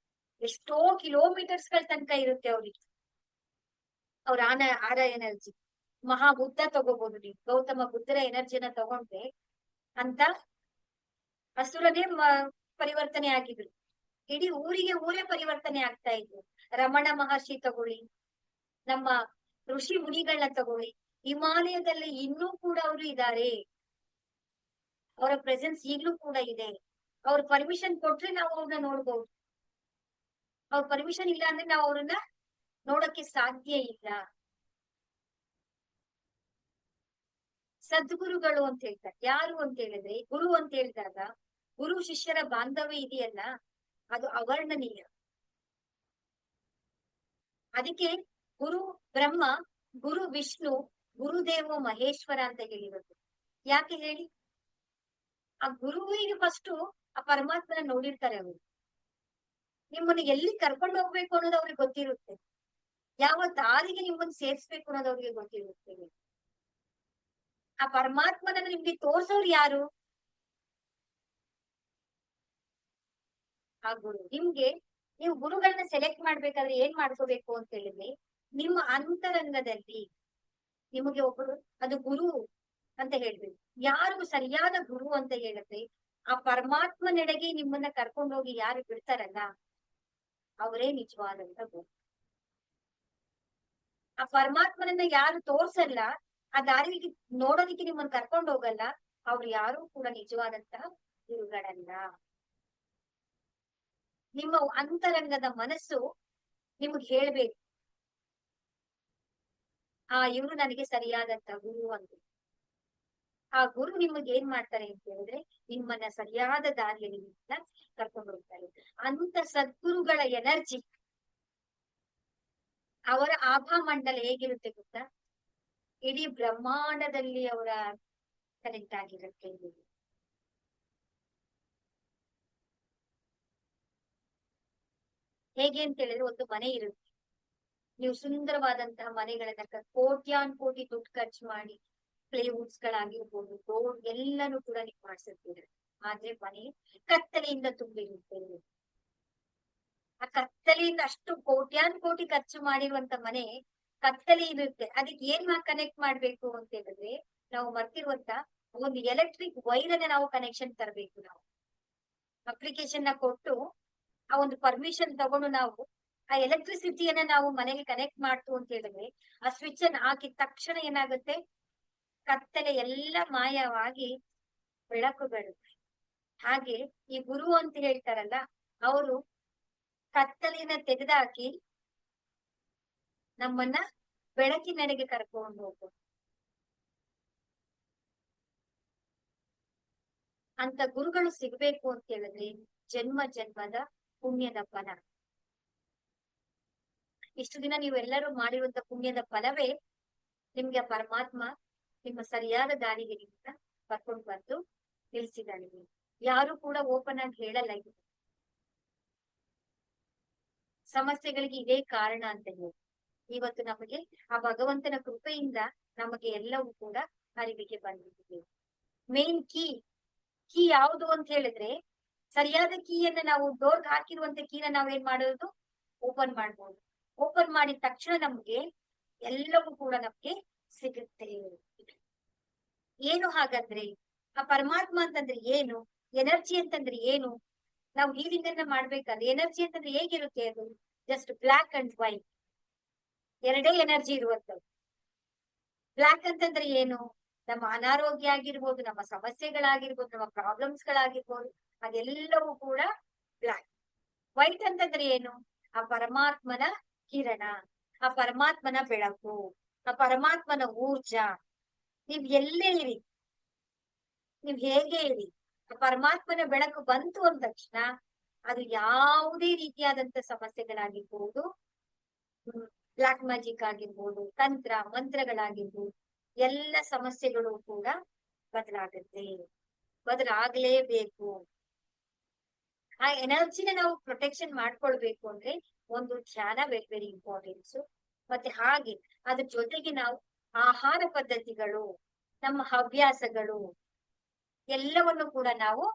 ಎಷ್ಟೋ ಕಿಲೋಮೀಟರ್ಸ್ ಗಳ ತನಕ ಇರುತ್ತೆ ಅವ್ರಿಗೆ. ಅವ್ರ ಆರ ಎನರ್ಜಿ. ಮಹಾ ಬುದ್ಧ ತಗೋಬಹುದು ನೀವು, ಗೌತಮ ಬುದ್ಧರ ಎನರ್ಜಿನ ತಗೊಂಡ್ರೆ ಅಂತ ಅಸುರನೇ ಪರಿವರ್ತನೆ ಆಗಿದ್ರು. ಇಡೀ ಊರೇ ಪರಿವರ್ತನೆ ಆಗ್ತಾ ಇದ್ರು. ರಮಣ ಮಹರ್ಷಿ ತಗೊಳ್ಳಿ, ನಮ್ಮ ಋಷಿ ಮುನಿಗಳನ್ನ ತಗೊಳ್ಳಿ, ಹಿಮಾಲಯದಲ್ಲಿ ಇನ್ನೂ ಕೂಡ ಅವರು ಇದ್ದಾರೆ. ಅವರ ಪ್ರೆಸೆನ್ಸ್ ಈಗ್ಲೂ ಕೂಡ ಇದೆ. ಅವ್ರ ಪರ್ಮಿಷನ್ ಕೊಟ್ರೆ ನಾವು ಅವ್ರನ್ನ ನೋಡ್ಬೋದು. ಅವ್ರ ಪರ್ಮಿಷನ್ ಇಲ್ಲ ಅಂದ್ರೆ ನಾವು ಅವ್ರನ್ನ ನೋಡಕ್ಕೆ ಸಾಧ್ಯ ಇಲ್ಲ. ಸದ್ಗುರುಗಳು ಅಂತ ಹೇಳ್ತಾರೆ. ಯಾರು ಅಂತ ಹೇಳಿದ್ರೆ ಗುರು ಅಂತ ಹೇಳಿದಾಗ ಗುರು ಶಿಷ್ಯರ ಬಾಂಧವ್ಯ ಇದೆಯಲ್ಲ, ಅದು ಅವರ್ಣನೀಯ. ಅದಕ್ಕೆ ಗುರು ಬ್ರಹ್ಮ, ಗುರು ವಿಷ್ಣು, ಗುರುದೇವೋ ಮಹೇಶ್ವರ ಅಂತ ಹೇಳಿರೋದು. ಯಾಕೆ ಹೇಳಿ? ಆ ಗುರುವಿಗೆ ಫಸ್ಟ್ ಆ ಪರಮಾತ್ಮನ ನೋಡಿರ್ತಾರೆ ಅವರು. ನಿಮ್ಮನ್ನ ಎಲ್ಲಿ ಕರ್ಕೊಂಡು ಹೋಗ್ಬೇಕು ಅನ್ನೋದು ಅವ್ರಿಗೆ ಗೊತ್ತಿರುತ್ತೆ. ಯಾವ ದಾರಿಗೆ ನಿಮ್ಮನ್ನ ಸೇರ್ಸ್ಬೇಕು ಅನ್ನೋದು ಅವ್ರಿಗೆ ಗೊತ್ತಿರುತ್ತೆ. ಆ ಪರಮಾತ್ಮನ ನಿಮ್ಗೆ ತೋರ್ಸೋರು ಯಾರು? ಆ ಗುರು. ನೀವು ಗುರುಗಳನ್ನ ಸೆಲೆಕ್ಟ್ ಮಾಡ್ಬೇಕಾದ್ರೆ ಏನ್ ಮಾಡ್ಕೋಬೇಕು ಅಂತ ಹೇಳಿದ್ರೆ, ನಿಮ್ಮ ಅಂತರಂಗದಲ್ಲಿ ನಿಮಗೆ ಒಬ್ಬರು ಅದು ಗುರು ಅಂತ ಹೇಳ್ಬೇಕು. ಯಾರು ಸರಿಯಾದ ಗುರು ಅಂತ ಹೇಳಿದ್ರೆ ಆ ಪರಮಾತ್ಮನೆಡೆಗೆ ನಿಮ್ಮನ್ನ ಕರ್ಕೊಂಡೋಗಿ ಯಾರು ಬಿಡ್ತಾರಲ್ಲ ಅವರೇ ನಿಜವಾದಂತ ಗುರು. ಆ ಪರಮಾತ್ಮನನ್ನ ಯಾರು ತೋರ್ಸಲ್ಲ, ಆ ದಾರಿಗೆ ನೋಡೋದಿಕ್ಕೆ ನಿಮ್ಮನ್ನ ಕರ್ಕೊಂಡು ಹೋಗಲ್ಲ, ಅವ್ರು ಯಾರು ಕೂಡ ನಿಜವಾದಂತಹ ಗುರುಗಳಲ್ಲ. ನಿಮ್ಮ ಅಂತರಂಗದ ಮನಸ್ಸು ನಿಮ್ಗೆ ಹೇಳ್ಬೇಕು, ಇವ್ರು ನನಗೆ ಸರಿಯಾದಂತ ಗುರು ಅಂತ. ಆ ಗುರು ನಿಮಗೆ ಏನ್ ಮಾಡ್ತಾರೆ ಅಂತ ಹೇಳಿದ್ರೆ, ನಿಮ್ಮನ್ನ ಸರಿಯಾದ ದಾರಿಯಲ್ಲಿ ಕರ್ಕೊಂಡು ಹೋಗ್ತಾರೆ. ಅಂತ ಸದ್ಗುರುಗಳ ಎನರ್ಜಿ, ಅವರ ಆಭಾ ಮಂಡಲ ಹೇಗಿರುತ್ತೆ ಗೊತ್ತಾ? ಇಡೀ ಬ್ರಹ್ಮಾಂಡದಲ್ಲಿ ಅವರ ಕನೆಕ್ಟ್ ಆಗಿರುತ್ತೆ. ಹೇಗೆ ಅಂತ ಹೇಳಿದ್ರೆ, ಒಂದು ಮನೆ ಇರುತ್ತೆ, ನೀವು ಸುಂದರವಾದಂತಹ ಮನೆಗಳನ್ನ ಕೋಟ್ಯಾನ್ ಕೋಟಿ ದುಡ್ಡು ಖರ್ಚು ಮಾಡಿ ಪ್ಲೇವುಡ್ಸ್ ಗಳಾಗಿರ್ಬೋದು, ರೋಡ್ ಎಲ್ಲಾನು ಕೂಡ ನೀವು ಮಾಡ್ಸಿರ್ತೀರ. ಆದ್ರೆ ಮನೆ ಕತ್ತಲೆಯಿಂದ ತುಂಬಿರುತ್ತೆ. ಆ ಕತ್ತಲೆಯಿಂದ ಅಷ್ಟು ಕೋಟ್ಯಾನ್ ಕೋಟಿ ಖರ್ಚು ಮಾಡಿರುವಂತ ಮನೆ ಕತ್ತಲೆ ಇರುತ್ತೆ. ಅದಕ್ಕೆ ಏನ್ ಕನೆಕ್ಟ್ ಮಾಡ್ಬೇಕು ಅಂತ ಹೇಳಿದ್ರೆ, ನಾವು ಮರ್ತಿರುವಂತ ಒಂದು ಎಲೆಕ್ಟ್ರಿಕ್ ವೈರ್ ಅನ್ನ ನಾವು ಕನೆಕ್ಷನ್ ತರಬೇಕು. ನಾವು ಅಪ್ಲಿಕೇಶನ್ ನ ಕೊಟ್ಟು ಆ ಒಂದು ಪರ್ಮಿಷನ್ ತಗೊಂಡು ನಾವು ಆ ಎಲೆಕ್ಟ್ರಿಸಿಟಿಯನ್ನ ನಾವು ಮನೆಗೆ ಕನೆಕ್ಟ್ ಮಾಡ್ತು ಅಂತ ಹೇಳಿದ್ರೆ, ಆ ಸ್ವಿಚ್ ಅನ್ನ ಹಾಕಿದ ತಕ್ಷಣ ಏನಾಗುತ್ತೆ, ಕತ್ತಲೆ ಎಲ್ಲ ಮಾಯವಾಗಿ ಬೆಳಕು ಬರುತ್ತೆ. ಹಾಗೆ ಈ ಗುರು ಅಂತ ಹೇಳ್ತಾರಲ್ಲ, ಅವರು ಕತ್ತಲಿನ ತೆಗೆದಾಕಿ ನಮ್ಮನ್ನ ಬೆಳಕಿನೆಡೆಗೆ ಕರ್ಕೊಂಡು ಹೋಗೋದು. ಅಂತ ಗುರುಗಳು ಸಿಗ್ಬೇಕು ಅಂತ ಹೇಳಿದ್ರೆ ಜನ್ಮ ಜನ್ಮದ ಪುಣ್ಯದ ಫಲ. ಇಷ್ಟು ದಿನ ನೀವೆಲ್ಲರೂ ಮಾಡಿರುವಂತ ಪುಣ್ಯದ ಫಲವೇ ನಿಮ್ಗೆ ಪರಮಾತ್ಮ ನಿಮ್ಮ ಸರಿಯಾದ ದಾರಿಗೆ ನಿಮ್ಮನ್ನ ಕರ್ಕೊಂಡು ಬಂದು ನಿಲ್ಸಿದ್ದಾನೆ. ಯಾರು ಕೂಡ ಓಪನ್ ಆಗಿ ಹೇಳಲ್ಲ ಇದು. ಸಮಸ್ಯೆಗಳಿಗೆ ಇದೇ ಕಾರಣ ಅಂತ ಹೇಳಿ ಇವತ್ತು ನಮಗೆ ಆ ಭಗವಂತನ ಕೃಪೆಯಿಂದ ನಮಗೆ ಎಲ್ಲವೂ ಕೂಡ ಅರಿವಿಗೆ ಬಂದಿದೆ. ಮೇನ್ ಕೀ ಯಾವುದು ಅಂತ ಹೇಳಿದ್ರೆ, ಸರಿಯಾದ ಕೀಯನ್ನ ನಾವು ಡೋರ್ಗೆ ಹಾಕಿರುವಂತ ಕೀನ ನಾವೇನ್ ಮಾಡೋದು, ಓಪನ್ ಮಾಡ್ಬೋದು. ಓಪನ್ ಮಾಡಿದ ತಕ್ಷಣ ನಮ್ಗೆ ಎಲ್ಲವೂ ಕೂಡ ನಮ್ಗೆ ಸಿಗುತ್ತೆ. ಏನು ಹಾಗಂದ್ರೆ, ಆ ಪರಮಾತ್ಮ ಅಂತಂದ್ರೆ ಏನು, ಎನರ್ಜಿ ಅಂತಂದ್ರೆ ಏನು, ನಾವು ಹೀಲಿಂಗ್ ಅನ್ನ ಮಾಡ್ಬೇಕಂದ್ರೆ ಎನರ್ಜಿ ಅಂತಂದ್ರೆ ಹೇಗಿರುತ್ತೆ, ಅದು ಜಸ್ಟ್ ಬ್ಲಾಕ್ ಅಂಡ್ ವೈಟ್ ಎರಡೇ ಎನರ್ಜಿ ಇರುವಂತದ್ದು. ಬ್ಲಾಕ್ ಅಂತಂದ್ರೆ ಏನು, ನಮ್ಮ ಅನಾರೋಗ್ಯ ಆಗಿರ್ಬೋದು, ನಮ್ಮ ಸಮಸ್ಯೆಗಳಾಗಿರ್ಬೋದು, ನಮ್ಮ ಪ್ರಾಬ್ಲಮ್ಸ್ ಗಳಾಗಿರ್ಬೋದು, ಅದೆಲ್ಲವೂ ಕೂಡ ಬ್ಲಾಕ್. ವೈಟ್ ಅಂತಂದ್ರೆ ಏನು, ಆ ಪರಮಾತ್ಮನ ಕಿರಣ, ಆ ಪರಮಾತ್ಮನ ಬೆಳಕು, ಆ ಪರಮಾತ್ಮನ ಊರ್ಜಾ. ನೀವ್ ಎಲ್ಲೇ ಇರಿ, ನೀವ್ ಹೇಗೆ ಇರಿ, ಆ ಪರಮಾತ್ಮನ ಬೆಳಕು ಬಂತು ಅಂದ ತಕ್ಷಣ ಅದು ಯಾವುದೇ ರೀತಿಯಾದಂತ ಸಮಸ್ಯೆಗಳಾಗಿರ್ಬೋದು, ಬ್ಲಾಕ್ ಮ್ಯಾಜಿಕ್ ಆಗಿರ್ಬೋದು, ತಂತ್ರ ಮಂತ್ರಗಳಾಗಿರ್ಬೋದು, ಎಲ್ಲ ಸಮಸ್ಯೆಗಳು ಕೂಡ ಬದಲಾಗುತ್ತೆ. ಬದಲಾಗ್ಲೇಬೇಕು. ಆ ಎನರ್ಜಿನ ನಾವು ಪ್ರೊಟೆಕ್ಷನ್ ಮಾಡ್ಕೊಳ್ಬೇಕು ಅಂದ್ರೆ ಒಂದು ಧ್ಯಾನ ವೆರಿ ವೆರಿ ಇಂಪಾರ್ಟೆನ್ಸ್. ಮತ್ತೆ ಹಾಗೆ ಅದ್ರ ಜೊತೆಗೆ ನಾವು ಆಹಾರ ಪದ್ಧತಿಗಳು, ನಮ್ಮ ಹವ್ಯಾಸಗಳು ಎಲ್ಲವನ್ನು ಕೂಡ ನಾವು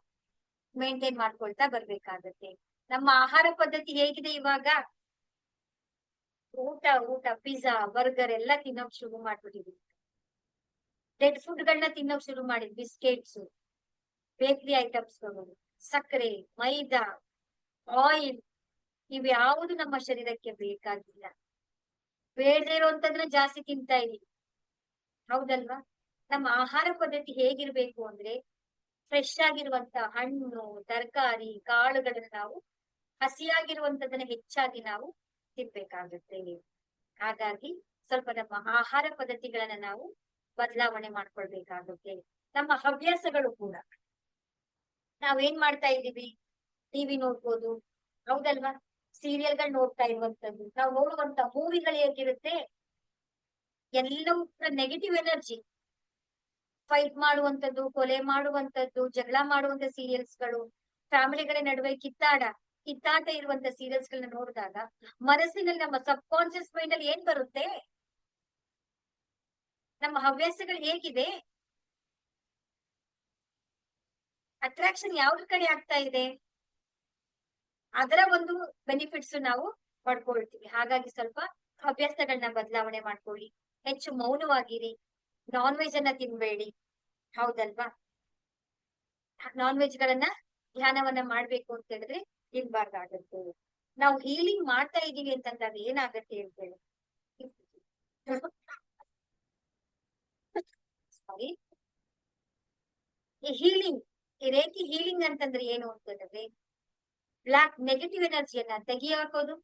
ಮೇಂಟೈನ್ ಮಾಡ್ಕೊಳ್ತಾ ಬರ್ಬೇಕಾಗತ್ತೆ. ನಮ್ಮ ಆಹಾರ ಪದ್ಧತಿ ಹೇಗಿದೆ ಇವಾಗ, ಊಟ ಪಿಜ್ಜಾ ಬರ್ಗರ್ ಎಲ್ಲ ತಿನ್ನೋಕ್ ಶುರು ಮಾಡ್ಬಿಟ್ಟಿದ್ವಿ. ಡೆಡ್ ಫುಡ್ ಗಳನ್ನ ತಿನ್ನೋಕ್ ಶುರು ಮಾಡಿದ್ವಿ. ಬಿಸ್ಕೆಟ್ಸ್, ಬೇಕರಿ ಐಟಮ್ಸ್ಗಳು, ಸಕ್ಕರೆ, ಮೈದಾ, ಆಯಿಲ್ ಇವ್ಯಾವುದು ನಮ್ಮ ಶರೀರಕ್ಕೆ ಬೇಕಾಗಿಲ್ಲ. ಬೇಡದೇ ಇರೋಂಥದ್ದನ್ನ ಜಾಸ್ತಿ ತಿಂತಾ ಇದೀವಿ, ಹೌದಲ್ವಾ? ನಮ್ಮ ಆಹಾರ ಪದ್ಧತಿ ಹೇಗಿರ್ಬೇಕು ಅಂದ್ರೆ, ಫ್ರೆಶ್ ಆಗಿರುವಂತ ಹಣ್ಣು ತರಕಾರಿ ಕಾಳುಗಳನ್ನ ನಾವು ಹಸಿಯಾಗಿರುವಂತದನ್ನ ಹೆಚ್ಚಾಗಿ ನಾವು ತಿನ್ಬೇಕಾಗುತ್ತೆ. ಹಾಗಾಗಿ ಸ್ವಲ್ಪ ನಮ್ಮ ಆಹಾರ ಪದ್ಧತಿಗಳನ್ನ ನಾವು ಬದಲಾವಣೆ ಮಾಡ್ಕೊಳ್ಬೇಕಾಗುತ್ತೆ. ನಮ್ಮ ಹವ್ಯಾಸಗಳು ಕೂಡ, ನಾವೇನ್ ಮಾಡ್ತಾ ಇದ್ದೀವಿ, ಟಿವಿ ನೋಡ್ಬೋದು, ಹೌದಲ್ವಾ? ಸೀರಿಯಲ್ಗಳು ನೋಡ್ತಾ ಇರುವಂತದ್ದು, ನಾವು ನೋಡುವಂತ ಮೂವಿಗಳು ಹೇಗಿರುತ್ತೆ, ಎಲ್ಲವೂ ಕೂಡ ನೆಗೆಟಿವ್ ಎನರ್ಜಿ. ಫೈಟ್ ಮಾಡುವಂತದ್ದು, ಕೊಲೆ ಮಾಡುವಂತದ್ದು, ಜಗಳ ಮಾಡುವಂತ ಸೀರಿಯಲ್ಸ್ಗಳು, ಫ್ಯಾಮಿಲಿಗಳ ನಡುವೆ ಕಿತ್ತಾಟ ಇರುವಂತ ಸೀರಿಯಲ್ಸ್ ಗಳನ್ನ ನೋಡಿದಾಗ ಮನಸ್ಸಿನಲ್ಲಿ, ನಮ್ಮ ಸಬ್ ಕಾನ್ಶಿಯಸ್ ಮೈಂಡ್ ಅಲ್ಲಿ ಏನ್ ಬರುತ್ತೆ, ನಮ್ಮ ಹವ್ಯಾಸಗಳು ಹೇಗಿದೆ, ಅಟ್ರಾಕ್ಷನ್ ಯಾವ್ದ್ರ ಕಡೆ ಆಗ್ತಾ ಇದೆ, ಅದರ ಒಂದು ಬೆನಿಫಿಟ್ಸ್ ನಾವು ಪಡ್ಕೊಳ್ತೀವಿ. ಹಾಗಾಗಿ ಸ್ವಲ್ಪ ಹವ್ಯಾಸಗಳನ್ನ ಬದಲಾವಣೆ ಮಾಡ್ಕೊಳ್ಳಿ. ಹೆಚ್ಚು ಮೌನವಾಗಿರಿ. ನಾನ್ ವೆಜ್ ಅನ್ನ ತಿನ್ಬೇಡಿ, ಹೌದಲ್ವಾ? ನಾನ್ ವೆಜ್ ಗಳನ್ನ ಧ್ಯಾನವನ್ನ ಮಾಡ್ಬೇಕು ಅಂತ ಹೇಳಿದ್ರೆ ತಿನ್ಬಾರ್ದಾಗತ್ತೆ. ನಾವು ಹೀಲಿಂಗ್ ಮಾಡ್ತಾ ಇದೀವಿ ಅಂತಂದಾಗ ಏನಾಗತ್ತೆ ಹೇಳ್ತೇವೆ ಸಾರಿ ಈ ಹೀಲಿಂಗ್, ಈ ರೇಖಿ ಹೀಲಿಂಗ್ ಅಂತಂದ್ರೆ ಏನು ಅಂತಂದ್ರೆ ಬ್ಲಾಕ್ ನೆಗೆಟಿವ್ ಎನರ್ಜಿಯನ್ನ ತೆಗಿಯಾಕೋದು,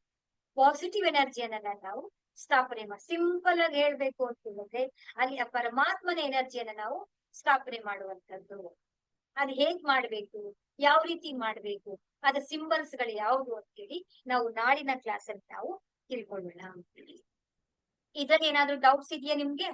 ಪಾಸಿಟಿವ್ ಎನರ್ಜಿಯನ್ನ ನಾವು ಸ್ಥಾಪನೆ ಮಾಡಿ, ಸಿಂಪಲ್ ಆಗಿ ಹೇಳ್ಬೇಕು ಅಂತ ಹೇಳಿದ್ರೆ ಅಲ್ಲಿ ಆ ಪರಮಾತ್ಮನ ಎನರ್ಜಿಯನ್ನ ನಾವು ಸ್ಥಾಪನೆ ಮಾಡುವಂತದ್ದು. ಅದು ಹೇಗ್ ಮಾಡ್ಬೇಕು, ಯಾವ ರೀತಿ ಮಾಡ್ಬೇಕು, ಅದ ಸಿಂಬಲ್ಸ್ ಗಳು ಯಾವುದು ಅಂತೇಳಿ ನಾವು ನಾಳಿನ ಕ್ಲಾಸ್ ಅಲ್ಲಿ ನಾವು ತಿಳ್ಕೊಳ್ಳೋಣ. ಇದ್ರಲ್ಲಿ ಏನಾದ್ರು ಡೌಟ್ಸ್ ಇದೆಯಾ ನಿಮ್ಗೆ?